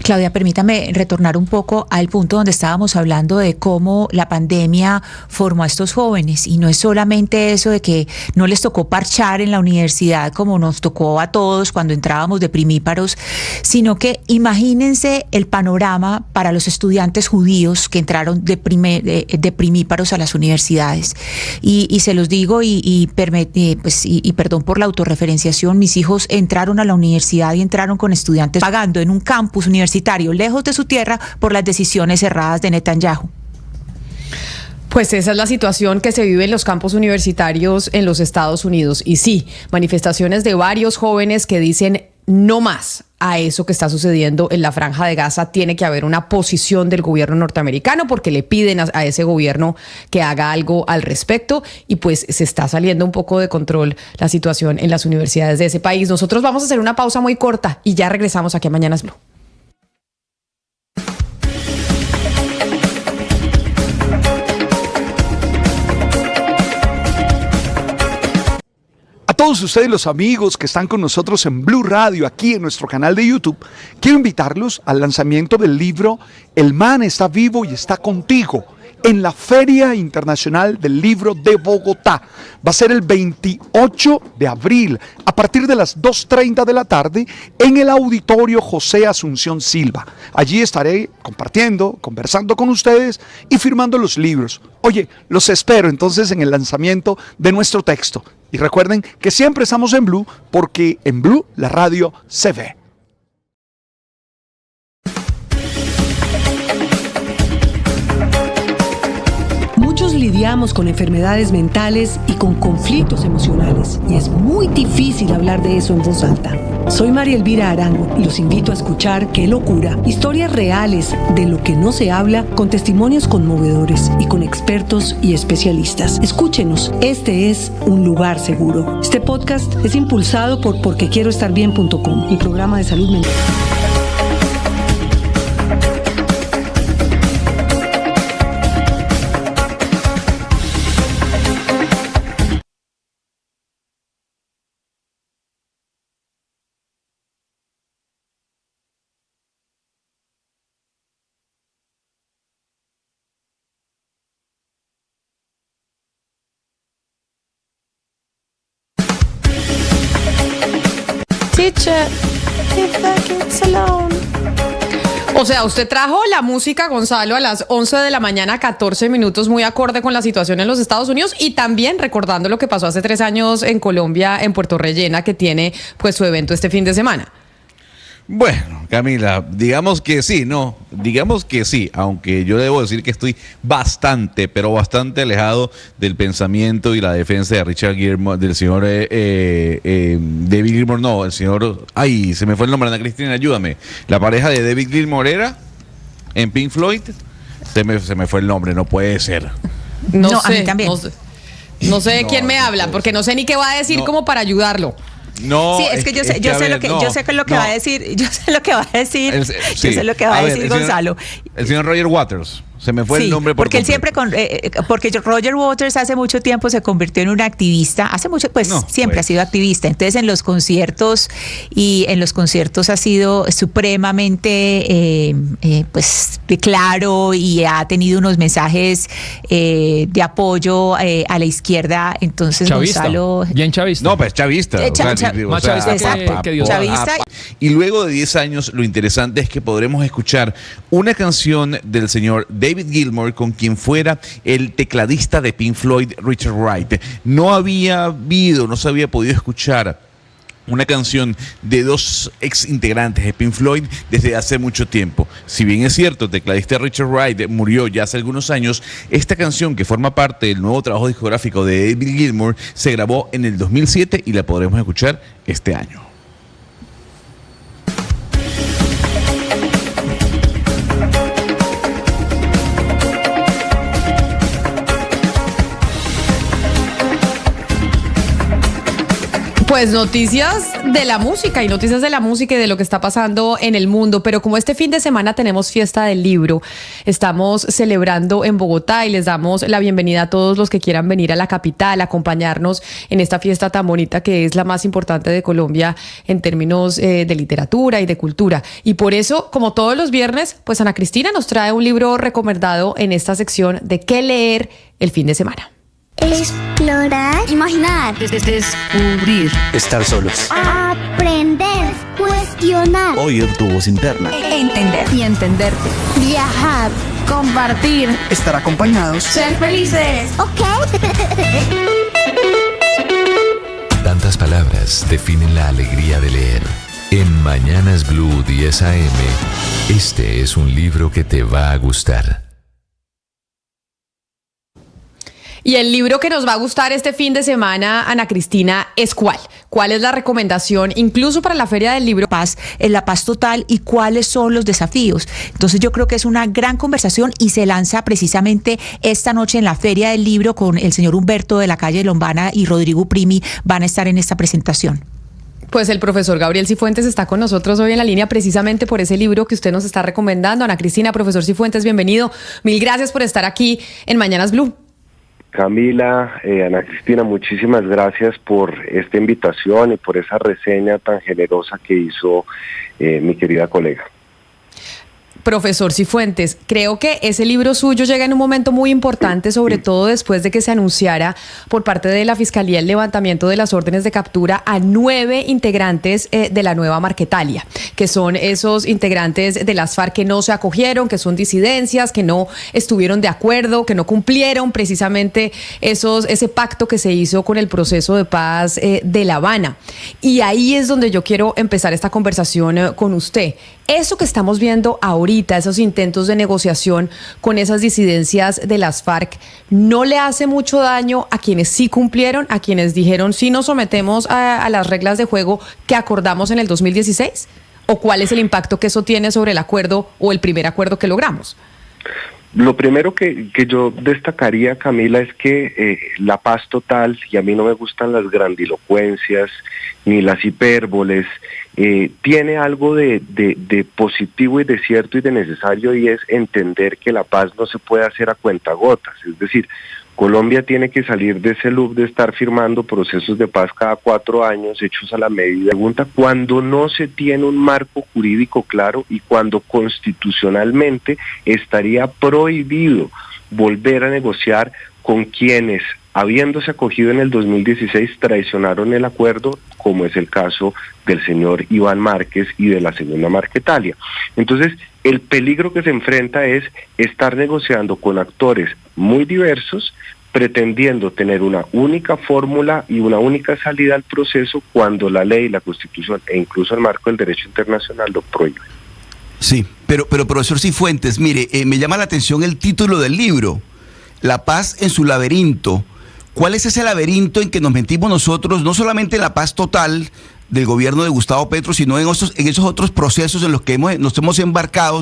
Claudia, permítame retornar un poco al punto donde estábamos hablando de cómo la pandemia formó a estos jóvenes, y no es solamente eso de que no les tocó parchar en la universidad como nos tocó a todos cuando entrábamos de primíparos, sino que imagínense el panorama para los estudiantes judíos que entraron de primíparos a las universidades. Y se los digo y perdón por la autorreferenciación, mis hijos entraron a la universidad y entraron con estudiantes pagando en un campus universitario lejos de su tierra por las decisiones erradas de Netanyahu. Pues esa es la situación que se vive en los campus universitarios en los Estados Unidos. Y sí, manifestaciones de varios jóvenes que dicen no más a eso que está sucediendo en la Franja de Gaza. Tiene que haber una posición del gobierno norteamericano porque le piden a ese gobierno que haga algo al respecto y pues se está saliendo un poco de control la situación en las universidades de ese país. Nosotros vamos a hacer una pausa muy corta y ya regresamos aquí a Mañanas Blue. A todos ustedes, los amigos que están con nosotros en Blue Radio, aquí en nuestro canal de YouTube, quiero invitarlos al lanzamiento del libro El Man está vivo y está contigo, en la Feria Internacional del Libro de Bogotá. Va a ser el 28 de abril, a partir de las 2:30 de la tarde, en el Auditorio José Asunción Silva. Allí estaré compartiendo, conversando con ustedes y firmando los libros. Oye, los espero entonces en el lanzamiento de nuestro texto. Y recuerden que siempre estamos en Blue, porque en Blue la radio se ve. Muchos lidiamos con enfermedades mentales y con conflictos emocionales, y es muy difícil hablar de eso en voz alta. Soy María Elvira Arango y los invito a escuchar Qué Locura, historias reales de lo que no se habla, con testimonios conmovedores y con expertos y especialistas. Escúchenos, este es un lugar seguro. Este podcast es impulsado por porquequieroestarbien.com, el programa de salud mental. O sea, usted trajo la música, Gonzalo, a las 11 de la mañana, 14 minutos, muy acorde con la situación en los Estados Unidos y también recordando lo que pasó hace 3 años en Colombia, en Puerto Rellena, que tiene pues su evento este fin de semana. Bueno, Camila, digamos que sí, aunque yo debo decir que estoy bastante, pero bastante alejado del pensamiento y la defensa de Richard Gilmore, del señor David Gilmour, no, el señor, ay, se me fue el nombre, Ana Cristina, ayúdame, la pareja de David Gilmour era en Pink Floyd, se me fue el nombre, no puede ser. No sé, a mí también. No sé de quién me habla, porque no sé ni qué va a decir como para ayudarlo. No, sí, es que yo sé lo que va a decir Gonzalo. El señor Roger Waters, Se me fue el nombre porque él siempre porque Roger Waters hace mucho tiempo se convirtió en un activista, siempre ha sido activista. Entonces en los conciertos ha sido supremamente claro y ha tenido unos mensajes de apoyo a la izquierda. Entonces chavista, Gonzalo, bien chavista. No, pues chavista. Más chavista que Dios. Chavista. Y luego de 10 años, lo interesante es que podremos escuchar una canción del señor David Gilmour con quien fuera el tecladista de Pink Floyd, Richard Wright. No se había podido escuchar una canción de dos ex integrantes de Pink Floyd desde hace mucho tiempo. Si bien es cierto, el tecladista Richard Wright murió ya hace algunos años, esta canción, que forma parte del nuevo trabajo discográfico de David Gilmour, se grabó en el 2007 y la podremos escuchar este año. Pues noticias de la música y de lo que está pasando en el mundo, pero como este fin de semana tenemos fiesta del libro, estamos celebrando en Bogotá y les damos la bienvenida a todos los que quieran venir a la capital, acompañarnos en esta fiesta tan bonita que es la más importante de Colombia en términos de literatura y de cultura. Y por eso, como todos los viernes, pues Ana Cristina nos trae un libro recomendado en esta sección de qué leer el fin de semana. Explorar, imaginar, descubrir, estar solos, aprender, cuestionar, oír tu voz interna, entender y entenderte, viajar, compartir, estar acompañados, ser felices. Ok. Tantas palabras definen la alegría de leer. En Mañanas Blue 10 AM, este es un libro que te va a gustar. Y el libro que nos va a gustar este fin de semana, Ana Cristina, es ¿cuál? ¿Cuál es la recomendación, incluso para la Feria del Libro? La paz total y cuáles son los desafíos. Entonces yo creo que es una gran conversación y se lanza precisamente esta noche en la Feria del Libro con el señor Humberto de la calle Lombana y Rodrigo Primi van a estar en esta presentación. Pues el profesor Gabriel Cifuentes está con nosotros hoy en la línea precisamente por ese libro que usted nos está recomendando. Ana Cristina, profesor Cifuentes, bienvenido. Mil gracias por estar aquí en Mañanas Blue. Camila, Ana Cristina, muchísimas gracias por esta invitación y por esa reseña tan generosa que hizo mi querida colega. Profesor Cifuentes, creo que ese libro suyo llega en un momento muy importante, sobre todo después de que se anunciara por parte de la Fiscalía el levantamiento de las órdenes de captura a 9 integrantes de la nueva Marquetalia, que son esos integrantes de las FARC que no se acogieron, que son disidencias, que no estuvieron de acuerdo, que no cumplieron precisamente ese pacto que se hizo con el proceso de paz de La Habana. Y ahí es donde yo quiero empezar esta conversación con usted. Eso que estamos viendo ahorita, esos intentos de negociación con esas disidencias de las FARC, ¿no le hace mucho daño a quienes sí cumplieron, a quienes dijeron sí nos sometemos a las reglas de juego que acordamos en el 2016? ¿O cuál es el impacto que eso tiene sobre el acuerdo o el primer acuerdo que logramos? Lo primero que yo destacaría, Camila, es que la paz total, y a mí no me gustan las grandilocuencias ni las hipérboles, tiene algo de positivo y de cierto y de necesario, y es entender que la paz no se puede hacer a cuentagotas. Es decir, Colombia tiene que salir de ese loop de estar firmando procesos de paz cada 4 años hechos a la medida. Pregunta, cuando no se tiene un marco jurídico claro y cuando constitucionalmente estaría prohibido volver a negociar con quienes, habiéndose acogido en el 2016, traicionaron el acuerdo, como es el caso del señor Iván Márquez y de la segunda Marquetalia. Entonces, el peligro que se enfrenta es estar negociando con actores muy diversos, pretendiendo tener una única fórmula y una única salida al proceso cuando la ley, la Constitución e incluso el marco del derecho internacional lo prohíben. Sí, pero profesor Cifuentes, mire, me llama la atención el título del libro, La paz en su laberinto. ¿Cuál es ese laberinto en que nos metimos nosotros, no solamente en la paz total del gobierno de Gustavo Petro, sino en esos otros procesos en los que nos hemos embarcado?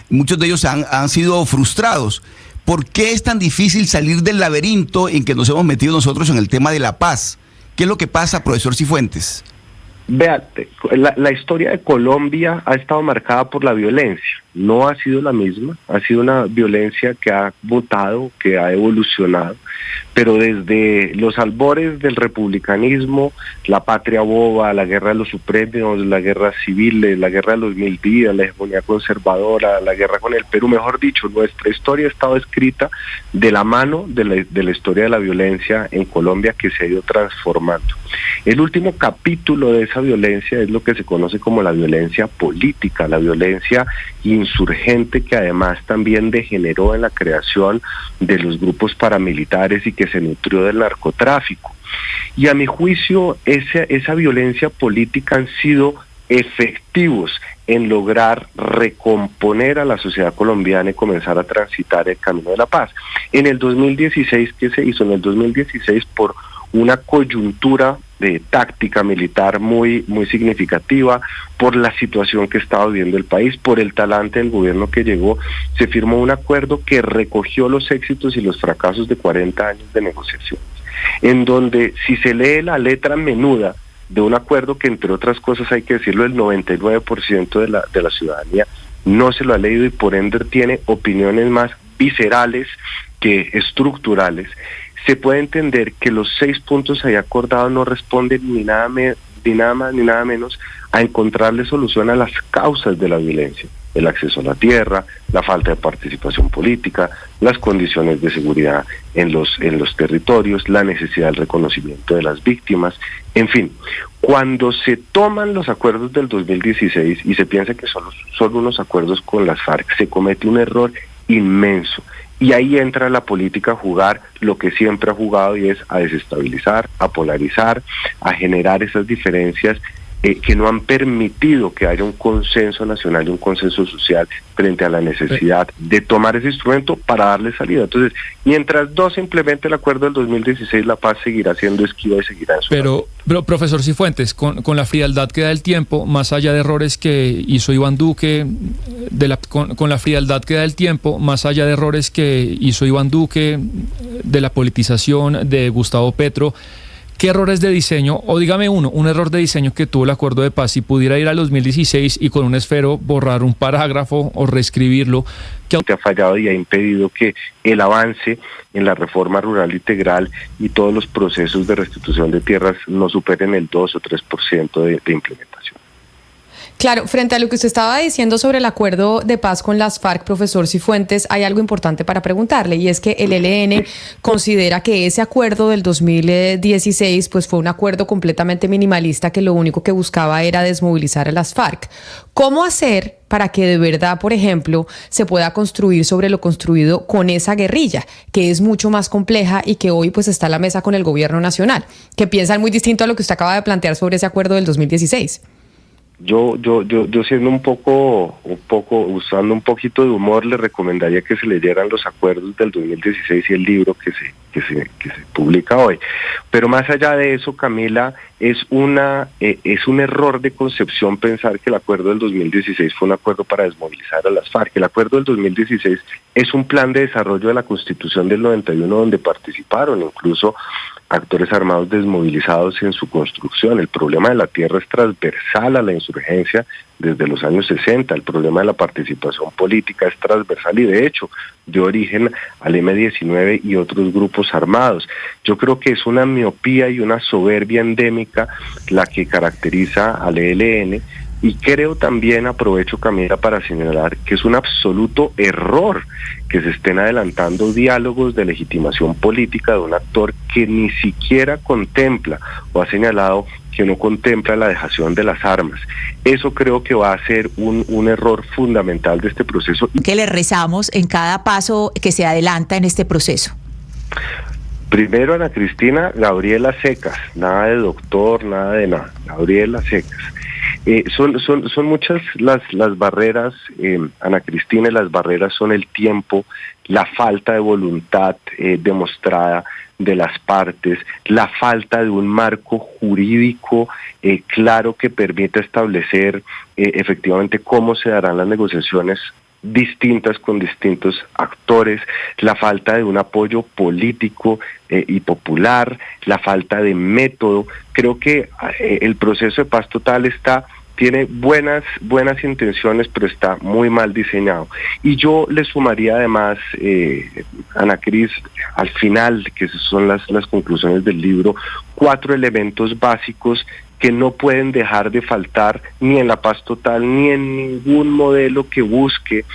Muchos de ellos han sido frustrados. ¿Por qué es tan difícil salir del laberinto en que nos hemos metido nosotros en el tema de la paz? ¿Qué es lo que pasa, profesor Cifuentes? Vea, la historia de Colombia ha estado marcada por la violencia. No ha sido la misma, ha sido una violencia que ha mutado, que ha evolucionado, pero desde los albores del republicanismo, la patria boba, la guerra de los supremos, la guerra civil, la guerra de los 1000 días, la hegemonía conservadora, la guerra con el Perú, mejor dicho, nuestra historia ha estado escrita de la mano de la historia de la violencia en Colombia, que se ha ido transformando. El último capítulo de esa violencia es lo que se conoce como la violencia política, la violencia insurgente, que además también degeneró en la creación de los grupos paramilitares y que se nutrió del narcotráfico. Y a mi juicio esa violencia política han sido efectivos en lograr recomponer a la sociedad colombiana y comenzar a transitar el camino de la paz. En el 2016, ¿qué se hizo? En el 2016, por una coyuntura de táctica militar muy significativa, por la situación que estaba viviendo el país, por el talante del gobierno que llegó, se firmó un acuerdo que recogió los éxitos y los fracasos de 40 años de negociaciones, en donde, si se lee la letra menuda de un acuerdo que, entre otras cosas, hay que decirlo, el 99% de la ciudadanía no se lo ha leído y por ende tiene opiniones más viscerales que estructurales, se puede entender que los 6 puntos ahí acordados no responden ni nada más ni nada menos a encontrarle solución a las causas de la violencia: el acceso a la tierra, la falta de participación política, las condiciones de seguridad en los territorios, la necesidad del reconocimiento de las víctimas, en fin. Cuando se toman los acuerdos del 2016 y se piensa que son unos acuerdos con las FARC, se comete un error inmenso. Y ahí entra la política a jugar lo que siempre ha jugado, y es a desestabilizar, a polarizar, a generar esas diferencias que no han permitido que haya un consenso nacional y un consenso social frente a la necesidad de tomar ese instrumento para darle salida. Entonces, mientras no se implemente el acuerdo del 2016, la paz seguirá siendo esquiva y seguirá en su Pero profesor Cifuentes, con la frialdad que da el tiempo, más allá de errores que hizo Iván Duque, con la frialdad que da el tiempo, más allá de errores que hizo Iván Duque, de la politización de Gustavo Petro, ¿qué errores de diseño, o dígame un error de diseño que tuvo el acuerdo de paz, si pudiera ir al 2016 y con un esfero borrar un parágrafo o reescribirlo? Que ha fallado y ha impedido que el avance en la reforma rural integral y todos los procesos de restitución de tierras no superen el 2 o 3% de implementación. Claro, frente a lo que usted estaba diciendo sobre el acuerdo de paz con las FARC, profesor Cifuentes, hay algo importante para preguntarle, y es que el ELN considera que ese acuerdo del 2016 pues fue un acuerdo completamente minimalista, que lo único que buscaba era desmovilizar a las FARC. ¿Cómo hacer para que de verdad, por ejemplo, se pueda construir sobre lo construido con esa guerrilla, que es mucho más compleja y que hoy pues está a la mesa con el gobierno nacional, que piensan muy distinto a lo que usted acaba de plantear sobre ese acuerdo del 2016? Yo siendo un poco usando un poquito de humor, le recomendaría que se leyeran los acuerdos del 2016 y el libro que se publica hoy. Pero más allá de eso, Camila, es un error de concepción pensar que el acuerdo del 2016 fue un acuerdo para desmovilizar a las FARC. El acuerdo del 2016 es un plan de desarrollo de la Constitución del 91 donde participaron incluso actores armados desmovilizados en su construcción. El problema de la tierra es transversal a la insurgencia desde los años 60. El problema de la participación política es transversal y de hecho dio origen al M-19 y otros grupos armados. Yo creo que es una miopía y una soberbia endémica la que caracteriza al ELN. Y creo también, aprovecho, Camila, para señalar que es un absoluto error que se estén adelantando diálogos de legitimación política de un actor que ni siquiera contempla o ha señalado que no contempla la dejación de las armas. Eso creo que va a ser un error fundamental de este proceso. ¿Qué le rezamos en cada paso que se adelanta en este proceso? Primero, Ana Cristina, Gabriela Secas, nada de doctor, nada de nada, Gabriela Secas. Son muchas las barreras, Ana Cristina, y las barreras son el tiempo, la falta de voluntad demostrada de las partes, la falta de un marco jurídico claro que permita establecer efectivamente cómo se darán las negociaciones distintas con distintos actores, la falta de un apoyo político y popular, la falta de método. Creo que el proceso de paz total tiene buenas intenciones, pero está muy mal diseñado. Y yo le sumaría además, Ana Cris, al final, que son las conclusiones del libro, 4 elementos básicos que no pueden dejar de faltar ni en la paz total, ni en ningún modelo que busque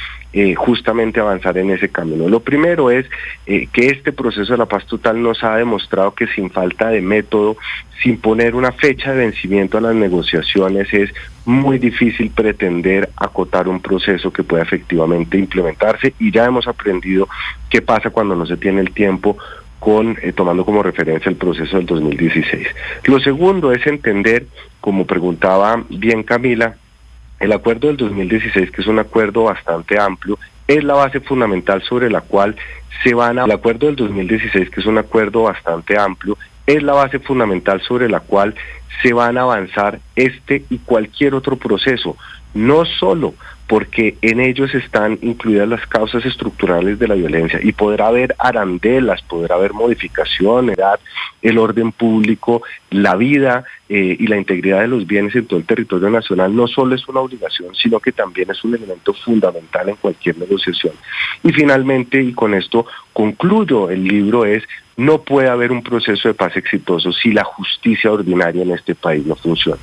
justamente avanzar en ese camino. Lo primero es que este proceso de la paz total nos ha demostrado que sin falta de método, sin poner una fecha de vencimiento a las negociaciones, es muy difícil pretender acotar un proceso que pueda efectivamente implementarse, y ya hemos aprendido qué pasa cuando no se tiene el tiempo, tomando como referencia el proceso del 2016. Lo segundo es entender, como preguntaba bien Camila, el acuerdo del 2016, que es un acuerdo bastante amplio, es la base fundamental sobre la cual el acuerdo del 2016, que es un acuerdo bastante amplio, es la base fundamental sobre la cual se van a avanzar este y cualquier otro proceso, no solo porque en ellos están incluidas las causas estructurales de la violencia, y podrá haber arandelas, podrá haber modificaciones, el orden público, la vida y la integridad de los bienes en todo el territorio nacional no solo es una obligación, sino que también es un elemento fundamental en cualquier negociación. Y finalmente, y con esto concluyo el libro, no puede haber un proceso de paz exitoso si la justicia ordinaria en este país no funciona.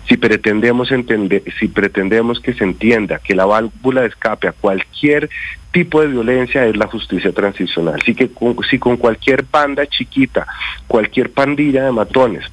Si pretendemos que se entienda que la válvula de escape a cualquier tipo de violencia es la justicia transicional, si con cualquier banda chiquita, cualquier pandilla de matones,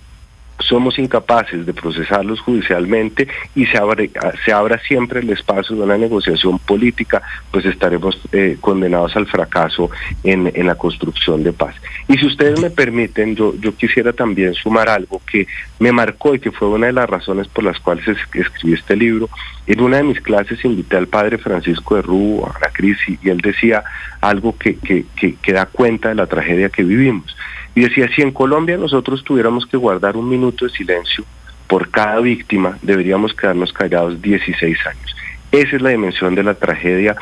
somos incapaces de procesarlos judicialmente y se abra siempre el espacio de una negociación política, pues estaremos condenados al fracaso en la construcción de paz. Y si ustedes me permiten, yo quisiera también sumar algo que me marcó y que fue una de las razones por las cuales escribí este libro. En una de mis clases invité al padre Francisco de Rubio, a Ana Cris, y él decía algo que da cuenta de la tragedia que vivimos. Y decía, si en Colombia nosotros tuviéramos que guardar un minuto de silencio por cada víctima, deberíamos quedarnos callados 16 años. Esa es la dimensión de la tragedia,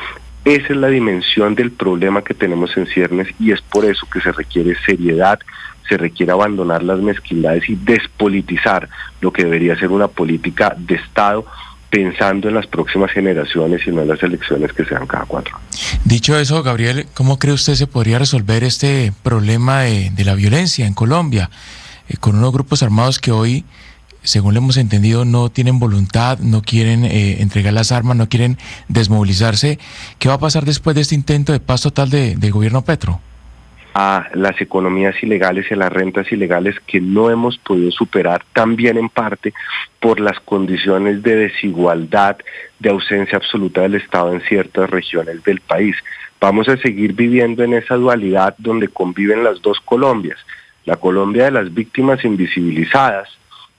esa es la dimensión del problema que tenemos en ciernes, y es por eso que se requiere seriedad, se requiere abandonar las mezquindades y despolitizar lo que debería ser una política de Estado, pensando en las próximas generaciones y no en las elecciones que sean cada 4 años. Dicho eso, Gabriel, ¿cómo cree usted se podría resolver este problema de la violencia en Colombia? Con unos grupos armados que hoy, según le hemos entendido, no tienen voluntad, no quieren entregar las armas, no quieren desmovilizarse. ¿Qué va a pasar después de este intento de paz total del gobierno Petro? A las economías ilegales y a las rentas ilegales que no hemos podido superar, también en parte por las condiciones de desigualdad, de ausencia absoluta del Estado en ciertas regiones del país. Vamos a seguir viviendo en esa dualidad donde conviven las dos Colombias, la Colombia de las víctimas invisibilizadas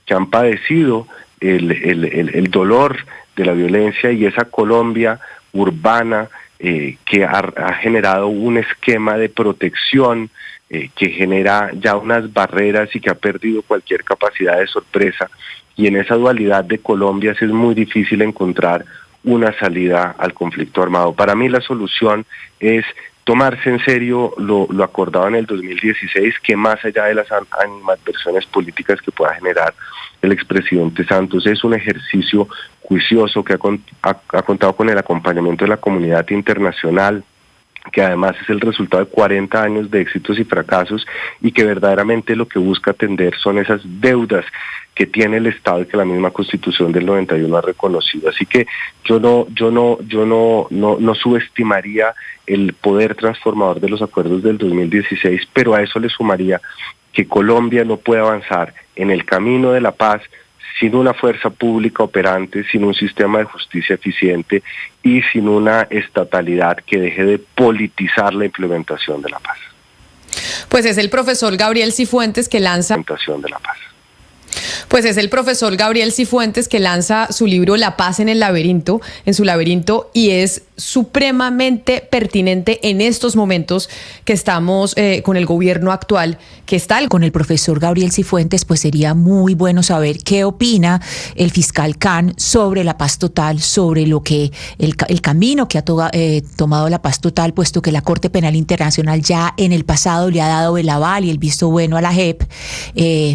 que han padecido el dolor de la violencia, y esa Colombia urbana que ha generado un esquema de protección que genera ya unas barreras y que ha perdido cualquier capacidad de sorpresa, y en esa dualidad de Colombia es muy difícil encontrar una salida al conflicto armado. Para mí la solución es tomarse en serio lo acordado en el 2016, que más allá de las animadversiones políticas que pueda generar el expresidente Santos, es un ejercicio juicioso que ha contado con el acompañamiento de la comunidad internacional, que además es el resultado de 40 años de éxitos y fracasos, y que verdaderamente lo que busca atender son esas deudas que tiene el Estado y que la misma Constitución del 91 ha reconocido. Así que yo no subestimaría el poder transformador de los acuerdos del 2016, pero a eso le sumaría que Colombia no puede avanzar en el camino de la paz sin una fuerza pública operante, sin un sistema de justicia eficiente y sin una estatalidad que deje de politizar la implementación de la paz. Pues es el profesor Gabriel Cifuentes que lanza... Pues es el profesor Gabriel Cifuentes que lanza su libro La Paz en el Laberinto, y es supremamente pertinente en estos momentos que estamos con el gobierno actual, que está con el profesor Gabriel Cifuentes, pues sería muy bueno saber qué opina el fiscal Khan sobre la paz total, sobre lo que el camino que ha tomado la paz total, puesto que la Corte Penal Internacional ya en el pasado le ha dado el aval y el visto bueno a la JEP.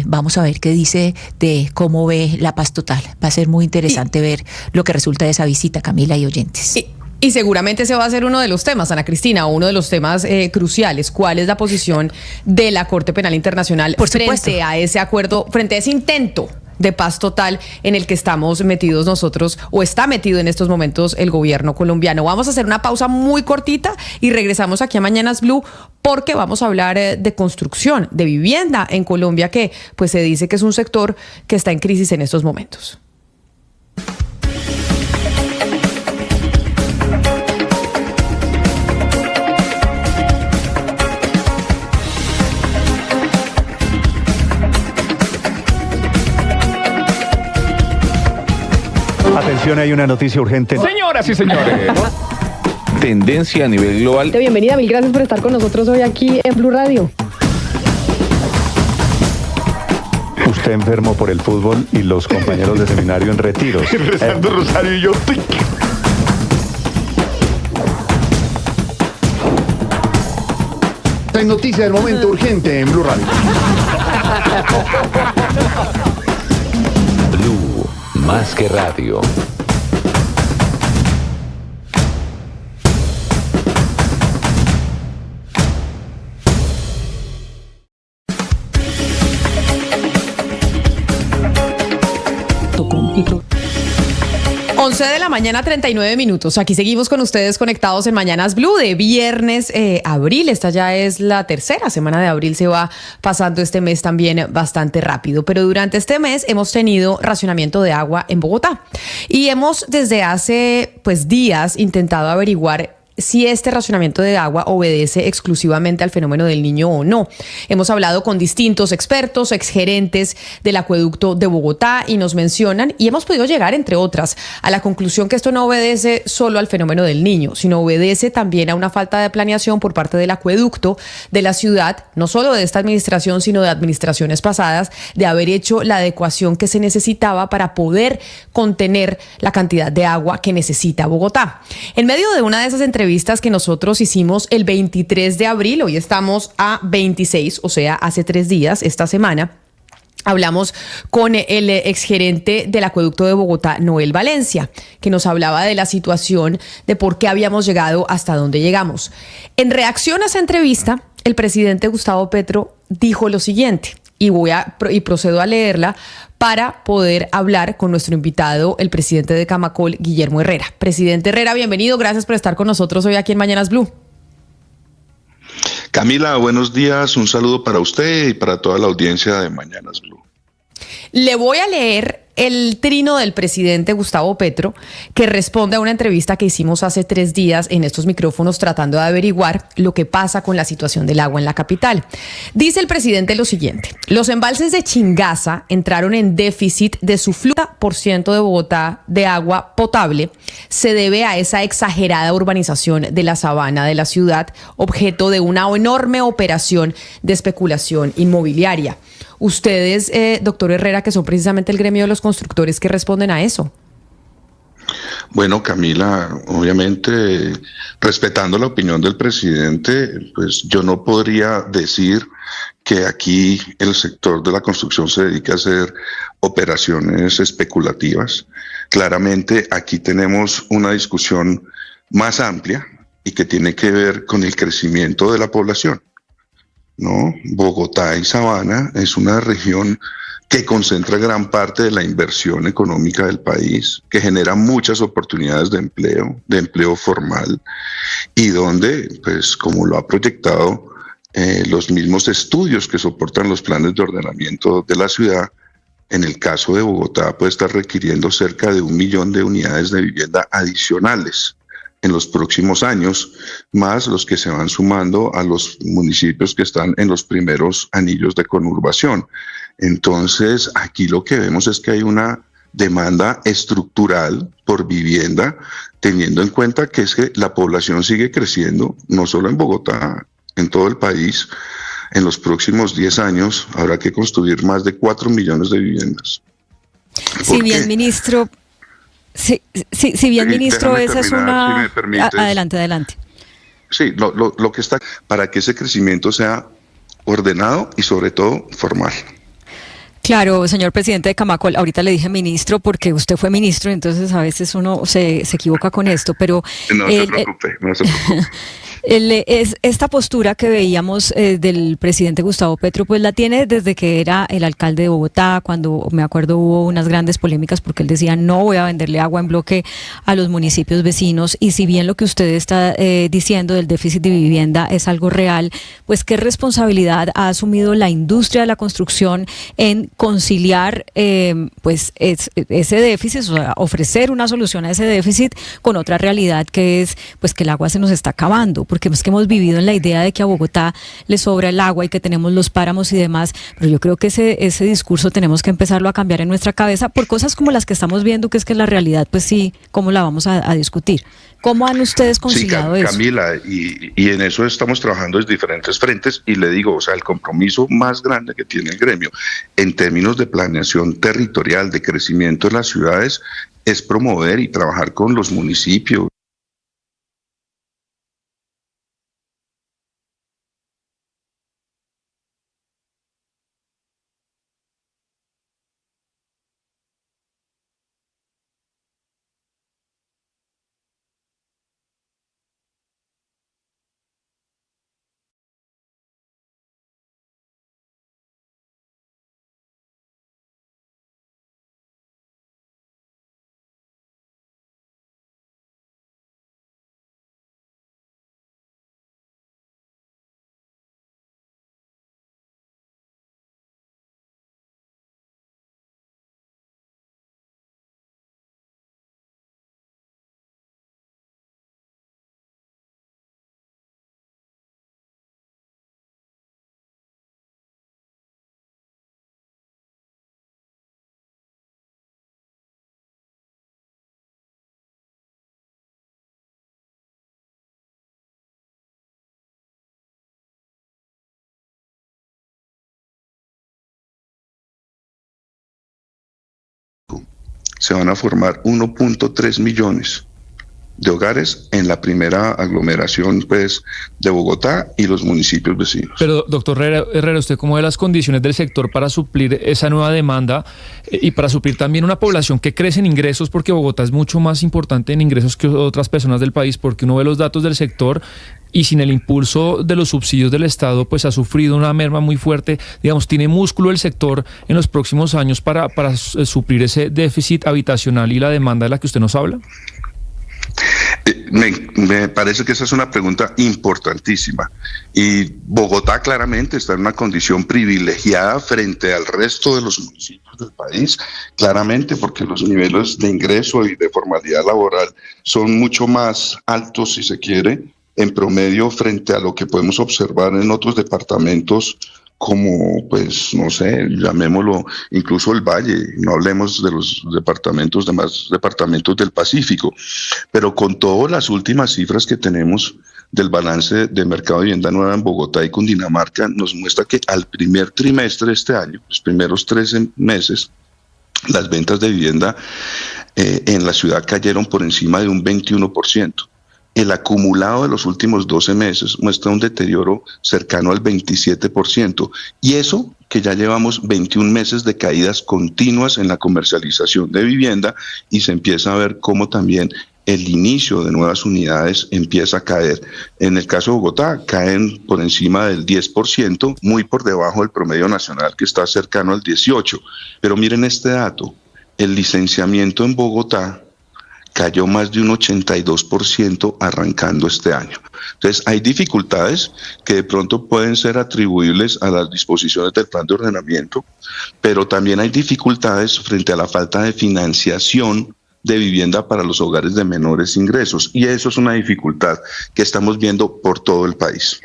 Vamos a ver qué dice de cómo ve la paz total. Va a ser muy interesante ver lo que resulta de esa visita, Camila y oyentes. Y seguramente ese va a ser uno de los temas, Ana Cristina, uno de los temas cruciales. ¿Cuál es la posición de la Corte Penal Internacional frente a ese acuerdo, frente a ese intento de paz total en el que estamos metidos nosotros, o está metido en estos momentos el gobierno colombiano? Vamos a hacer una pausa muy cortita y regresamos aquí a Mañanas Blue, porque vamos a hablar de construcción, de vivienda en Colombia, que pues se dice que es un sector que está en crisis en estos momentos. Atención, hay una noticia urgente. Señoras y señores. Tendencia a nivel global. Bienvenida, mil gracias por estar con nosotros hoy aquí en Blue Radio. Usted enfermo por el fútbol y los compañeros de seminario en retiros. Rezando rosario y yo. Esta es noticia del momento urgente en Blue Radio. Blue, más que radio. De la mañana, 39 minutos. Aquí seguimos con ustedes conectados en Mañanas Blue de viernes, abril. Esta ya es la tercera semana de abril. Se va pasando este mes también bastante rápido. Pero durante este mes hemos tenido racionamiento de agua en Bogotá. Y hemos desde hace días intentado averiguar si este racionamiento de agua obedece exclusivamente al fenómeno del Niño o no. Hemos hablado con distintos expertos, exgerentes del acueducto de Bogotá, y nos mencionan, y hemos podido llegar, entre otras, a la conclusión que esto no obedece solo al fenómeno del Niño, sino obedece también a una falta de planeación por parte del acueducto de la ciudad, no solo de esta administración, sino de administraciones pasadas, de haber hecho la adecuación que se necesitaba para poder contener la cantidad de agua que necesita Bogotá. En medio de una de esas entrevistas que nosotros hicimos el 23 de abril, hoy estamos a 26, o sea, hace 3 días, esta semana, hablamos con el exgerente del acueducto de Bogotá, Noel Valencia, que nos hablaba de la situación, de por qué habíamos llegado hasta donde llegamos. En reacción a esa entrevista, el presidente Gustavo Petro dijo lo siguiente, y procedo a leerla para poder hablar con nuestro invitado, el presidente de Camacol, Guillermo Herrera. Presidente Herrera, bienvenido, gracias por estar con nosotros hoy aquí en Mañanas Blue. Camila, buenos días, un saludo para usted y para toda la audiencia de Mañanas Blue. Le voy a leer el trino del presidente Gustavo Petro, que responde a una entrevista que hicimos hace 3 días en estos micrófonos tratando de averiguar lo que pasa con la situación del agua en la capital. Dice el presidente lo siguiente: los embalses de Chingaza entraron en déficit de su flujo % de Bogotá de agua potable. Se debe a esa exagerada urbanización de la sabana de la ciudad, objeto de una enorme operación de especulación inmobiliaria. Ustedes, doctor Herrera, que son precisamente el gremio de los constructores, ¿qué responden a eso? Bueno, Camila, obviamente, respetando la opinión del presidente, pues yo no podría decir que aquí el sector de la construcción se dedica a hacer operaciones especulativas. Claramente aquí tenemos una discusión más amplia y que tiene que ver con el crecimiento de la población, ¿no? Bogotá y Sabana es una región que concentra gran parte de la inversión económica del país, que genera muchas oportunidades de empleo formal, y donde, pues, como lo ha proyectado los mismos estudios que soportan los planes de ordenamiento de la ciudad, en el caso de Bogotá puede estar requiriendo cerca de 1 millón de unidades de vivienda adicionales en los próximos años, más los que se van sumando a los municipios que están en los primeros anillos de conurbación. Entonces, aquí lo que vemos es que hay una demanda estructural por vivienda, teniendo en cuenta que es que la población sigue creciendo, no solo en Bogotá, en todo el país. En los próximos 10 años habrá que construir más de 4 millones de viviendas. Si bien, ministro, si bien, ministro, esa es una... Si me permites. Adelante. Sí, lo que está para que ese crecimiento sea ordenado y sobre todo formal. Claro, señor presidente de Camacol, ahorita le dije ministro porque usted fue ministro, entonces a veces uno se equivoca con esto, pero... No se preocupe. Esta postura que veíamos del presidente Gustavo Petro, pues la tiene desde que era el alcalde de Bogotá, cuando me acuerdo hubo unas grandes polémicas porque él decía no voy a venderle agua en bloque a los municipios vecinos, y si bien lo que usted está diciendo del déficit de vivienda es algo real, pues ¿qué responsabilidad ha asumido la industria de la construcción en conciliar pues ese déficit, o sea, ofrecer una solución a ese déficit con otra realidad que es pues que el agua se nos está acabando? Porque es que hemos vivido en la idea de que a Bogotá le sobra el agua y que tenemos los páramos y demás, pero yo creo que ese discurso tenemos que empezarlo a cambiar en nuestra cabeza por cosas como las que estamos viendo, que es que la realidad, pues sí, ¿cómo la vamos a discutir? ¿Cómo han ustedes conciliado eso? Camila, y en eso estamos trabajando desde diferentes frentes, y le digo, o sea, el compromiso más grande que tiene el gremio en términos de planeación territorial, de crecimiento de las ciudades, es promover y trabajar con los municipios. Se van a formar 1.3 millones de hogares en la primera aglomeración pues de Bogotá y los municipios vecinos. Pero doctor Herrera, ¿usted cómo ve las condiciones del sector para suplir esa nueva demanda y para suplir también una población que crece en ingresos? Porque Bogotá es mucho más importante en ingresos que otras personas del país, porque uno ve los datos del sector y sin el impulso de los subsidios del Estado pues ha sufrido una merma muy fuerte. Digamos, ¿tiene músculo el sector en los próximos años para suplir ese déficit habitacional y la demanda de la que usted nos habla? Me parece que esa es una pregunta importantísima, y Bogotá claramente está en una condición privilegiada frente al resto de los municipios del país, claramente porque los niveles de ingreso y de formalidad laboral son mucho más altos, si se quiere, en promedio frente a lo que podemos observar en otros departamentos como, pues, no sé, llamémoslo incluso el Valle, no hablemos de los departamentos, demás departamentos del Pacífico, pero con todas las últimas cifras que tenemos del balance de mercado de vivienda nueva en Bogotá y Cundinamarca, nos muestra que al primer trimestre de este año, los primeros 13 meses, las ventas de vivienda en la ciudad cayeron por encima de un 21%. El acumulado de los últimos 12 meses muestra un deterioro cercano al 27%, y eso que ya llevamos 21 meses de caídas continuas en la comercialización de vivienda, y se empieza a ver cómo también el inicio de nuevas unidades empieza a caer. En el caso de Bogotá, caen por encima del 10%, muy por debajo del promedio nacional que está cercano al 18%. Pero miren este dato, el licenciamiento en Bogotá cayó más de un 82% arrancando este año. Entonces, hay dificultades que de pronto pueden ser atribuibles a las disposiciones del plan de ordenamiento, pero también hay dificultades frente a la falta de financiación de vivienda para los hogares de menores ingresos, y eso es una dificultad que estamos viendo por todo el país.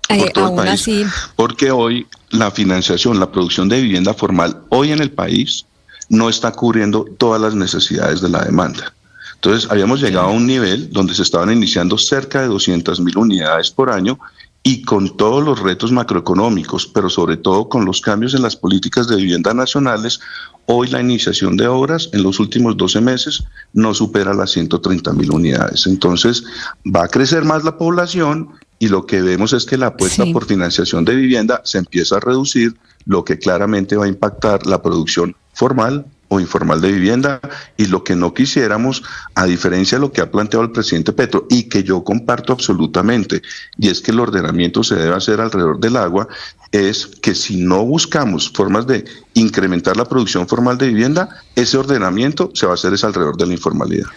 Por todo el país. Así, porque hoy la financiación, la producción de vivienda formal hoy en el país no está cubriendo todas las necesidades de la demanda. Entonces, habíamos llegado a un nivel donde se estaban iniciando cerca de 200.000 unidades por año, y con todos los retos macroeconómicos, pero sobre todo con los cambios en las políticas de vivienda nacionales, hoy la iniciación de obras en los últimos 12 meses no supera las 130.000 unidades. Entonces, va a crecer más la población y lo que vemos es que la apuesta por financiación de vivienda se empieza a reducir, lo que claramente va a impactar la producción formal o informal de vivienda, y lo que no quisiéramos, a diferencia de lo que ha planteado el presidente Petro y que yo comparto absolutamente, y es que el ordenamiento se debe hacer alrededor del agua, es que si no buscamos formas de incrementar la producción formal de vivienda, ese ordenamiento se va a hacer es alrededor de la informalidad.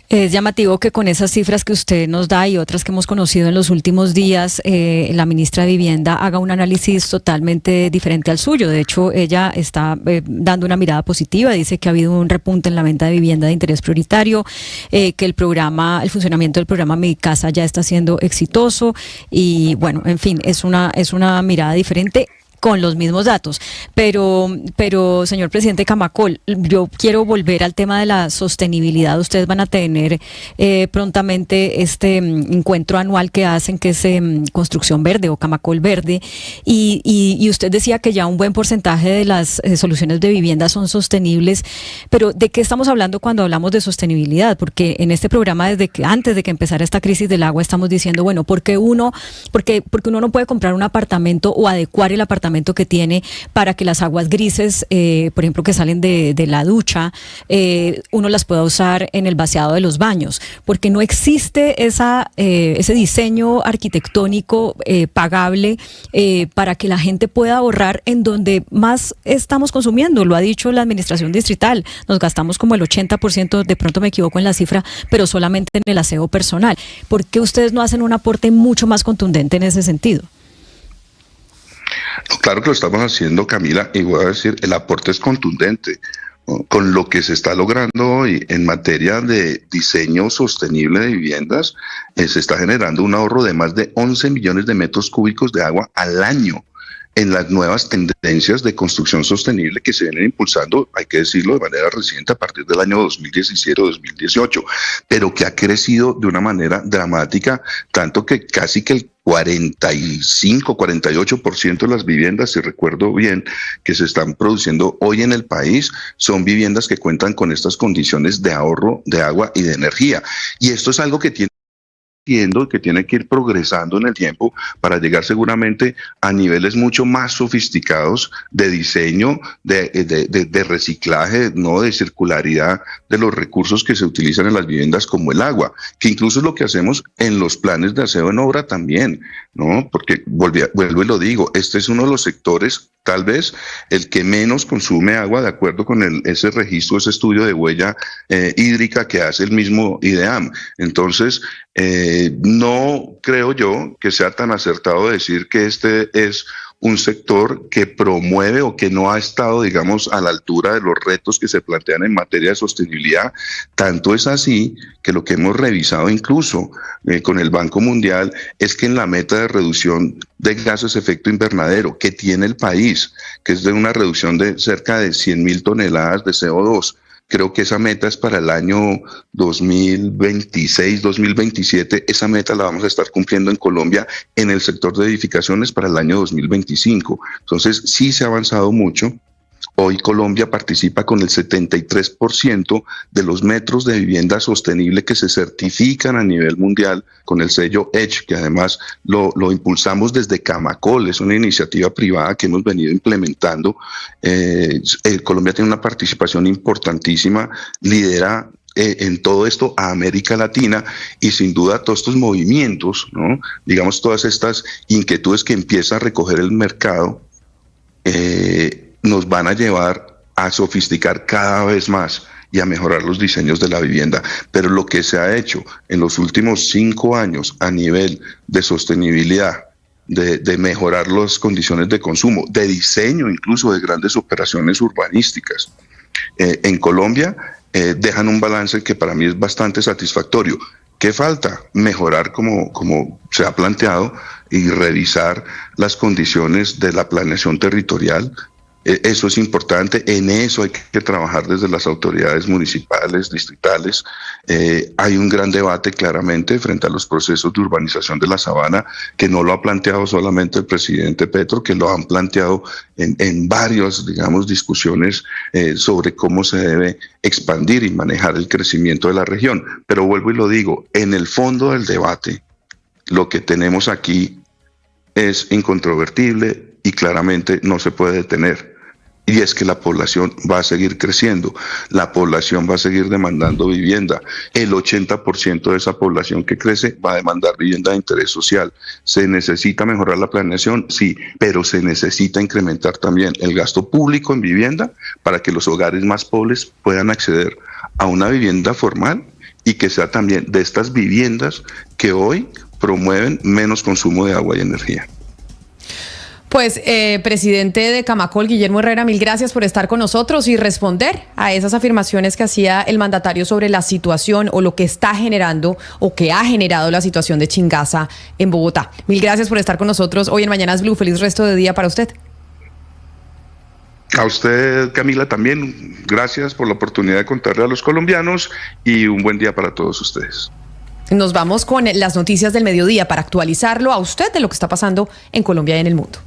Es llamativo que con esas cifras que usted nos da y otras que hemos conocido en los últimos días, la ministra de Vivienda haga un análisis totalmente diferente al suyo. De hecho, ella está dando una mirada positiva, dice que ha habido un repunte en la venta de vivienda de interés prioritario, que el funcionamiento del programa Mi Casa ya está siendo exitoso y bueno, en fin, es una mirada diferente con los mismos datos. Pero señor presidente Camacol, yo quiero volver al tema de la sostenibilidad. Ustedes van a tener prontamente este encuentro anual que hacen, que es Construcción Verde o Camacol Verde, y usted decía que ya un buen porcentaje de las soluciones de vivienda son sostenibles, pero ¿de qué estamos hablando cuando hablamos de sostenibilidad? Porque en este programa, antes de que empezara esta crisis del agua, estamos diciendo, bueno, porque uno no puede comprar un apartamento o adecuar el apartamento que tiene para que las aguas grises, por ejemplo, que salen de la ducha, uno las pueda usar en el vaciado de los baños, porque no existe ese diseño arquitectónico pagable para que la gente pueda ahorrar en donde más estamos consumiendo. Lo ha dicho la administración distrital, nos gastamos como el 80%, de pronto me equivoco en la cifra, pero solamente en el aseo personal. ¿Por qué ustedes no hacen un aporte mucho más contundente en ese sentido? Claro que lo estamos haciendo, Camila, y voy a decir, el aporte es contundente. Con lo que se está logrando hoy en materia de diseño sostenible de viviendas, se está generando un ahorro de más de 11 millones de metros cúbicos de agua al año en las nuevas tendencias de construcción sostenible que se vienen impulsando, hay que decirlo, de manera reciente a partir del año 2017 o 2018, pero que ha crecido de una manera dramática, tanto que casi que el 48% de las viviendas, si recuerdo bien, que se están produciendo hoy en el país, son viviendas que cuentan con estas condiciones de ahorro de agua y de energía. Y esto es algo que tiene que ir progresando en el tiempo para llegar seguramente a niveles mucho más sofisticados de diseño, de reciclaje, no de circularidad de los recursos que se utilizan en las viviendas, como el agua, que incluso es lo que hacemos en los planes de aseo en obra también, ¿no? Porque vuelvo y lo digo, este es uno de los sectores, tal vez el que menos consume agua, de acuerdo con ese registro, ese estudio de huella hídrica que hace el mismo IDEAM. Entonces, no creo yo que sea tan acertado decir que este es un sector que promueve o que no ha estado, digamos, a la altura de los retos que se plantean en materia de sostenibilidad. Tanto es así que lo que hemos revisado incluso con el Banco Mundial es que en la meta de reducción de gases de efecto invernadero que tiene el país, que es de una reducción de cerca de 100.000 toneladas de CO2, creo que esa meta es para el año 2026, 2027. Esa meta la vamos a estar cumpliendo en Colombia en el sector de edificaciones para el año 2025. Entonces, sí se ha avanzado mucho. Hoy Colombia participa con el 73% de los metros de vivienda sostenible que se certifican a nivel mundial con el sello EDGE, que además lo impulsamos desde Camacol, es una iniciativa privada que hemos venido implementando. Colombia tiene una participación importantísima, lidera en todo esto a América Latina, y sin duda todos estos movimientos, ¿no? Digamos, todas estas inquietudes que empieza a recoger el mercado, nos van a llevar a sofisticar cada vez más y a mejorar los diseños de la vivienda. Pero lo que se ha hecho en los últimos 5 años a nivel de sostenibilidad, de mejorar las condiciones de consumo, de diseño incluso de grandes operaciones urbanísticas, en Colombia dejan un balance que para mí es bastante satisfactorio. ¿Qué falta? Mejorar como se ha planteado y revisar las condiciones de la planeación territorial, Eso es importante, en eso hay que trabajar desde las autoridades municipales, distritales. Hay un gran debate claramente frente a los procesos de urbanización de la Sabana, que no lo ha planteado solamente el presidente Petro, que lo han planteado en varias, digamos, discusiones sobre cómo se debe expandir y manejar el crecimiento de la región. Pero vuelvo y lo digo, en el fondo del debate, lo que tenemos aquí es incontrovertible y claramente no se puede detener. Y es que la población va a seguir creciendo, la población va a seguir demandando vivienda. El 80% de esa población que crece va a demandar vivienda de interés social. ¿Se necesita mejorar la planeación? Sí, pero se necesita incrementar también el gasto público en vivienda para que los hogares más pobres puedan acceder a una vivienda formal y que sea también de estas viviendas que hoy promueven menos consumo de agua y energía. Pues, presidente de Camacol, Guillermo Herrera, mil gracias por estar con nosotros y responder a esas afirmaciones que hacía el mandatario sobre la situación o lo que está generando o que ha generado la situación de Chingaza en Bogotá. Mil gracias por estar con nosotros hoy en Mañanas Blue. Feliz resto de día para usted. A usted, Camila, también gracias por la oportunidad de contarle a los colombianos y un buen día para todos ustedes. Nos vamos con las noticias del mediodía para actualizarlo a usted de lo que está pasando en Colombia y en el mundo.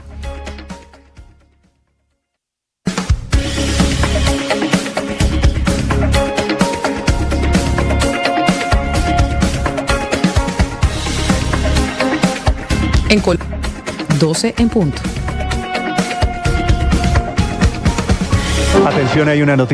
En 12 en punto. Atención, hay una noticia.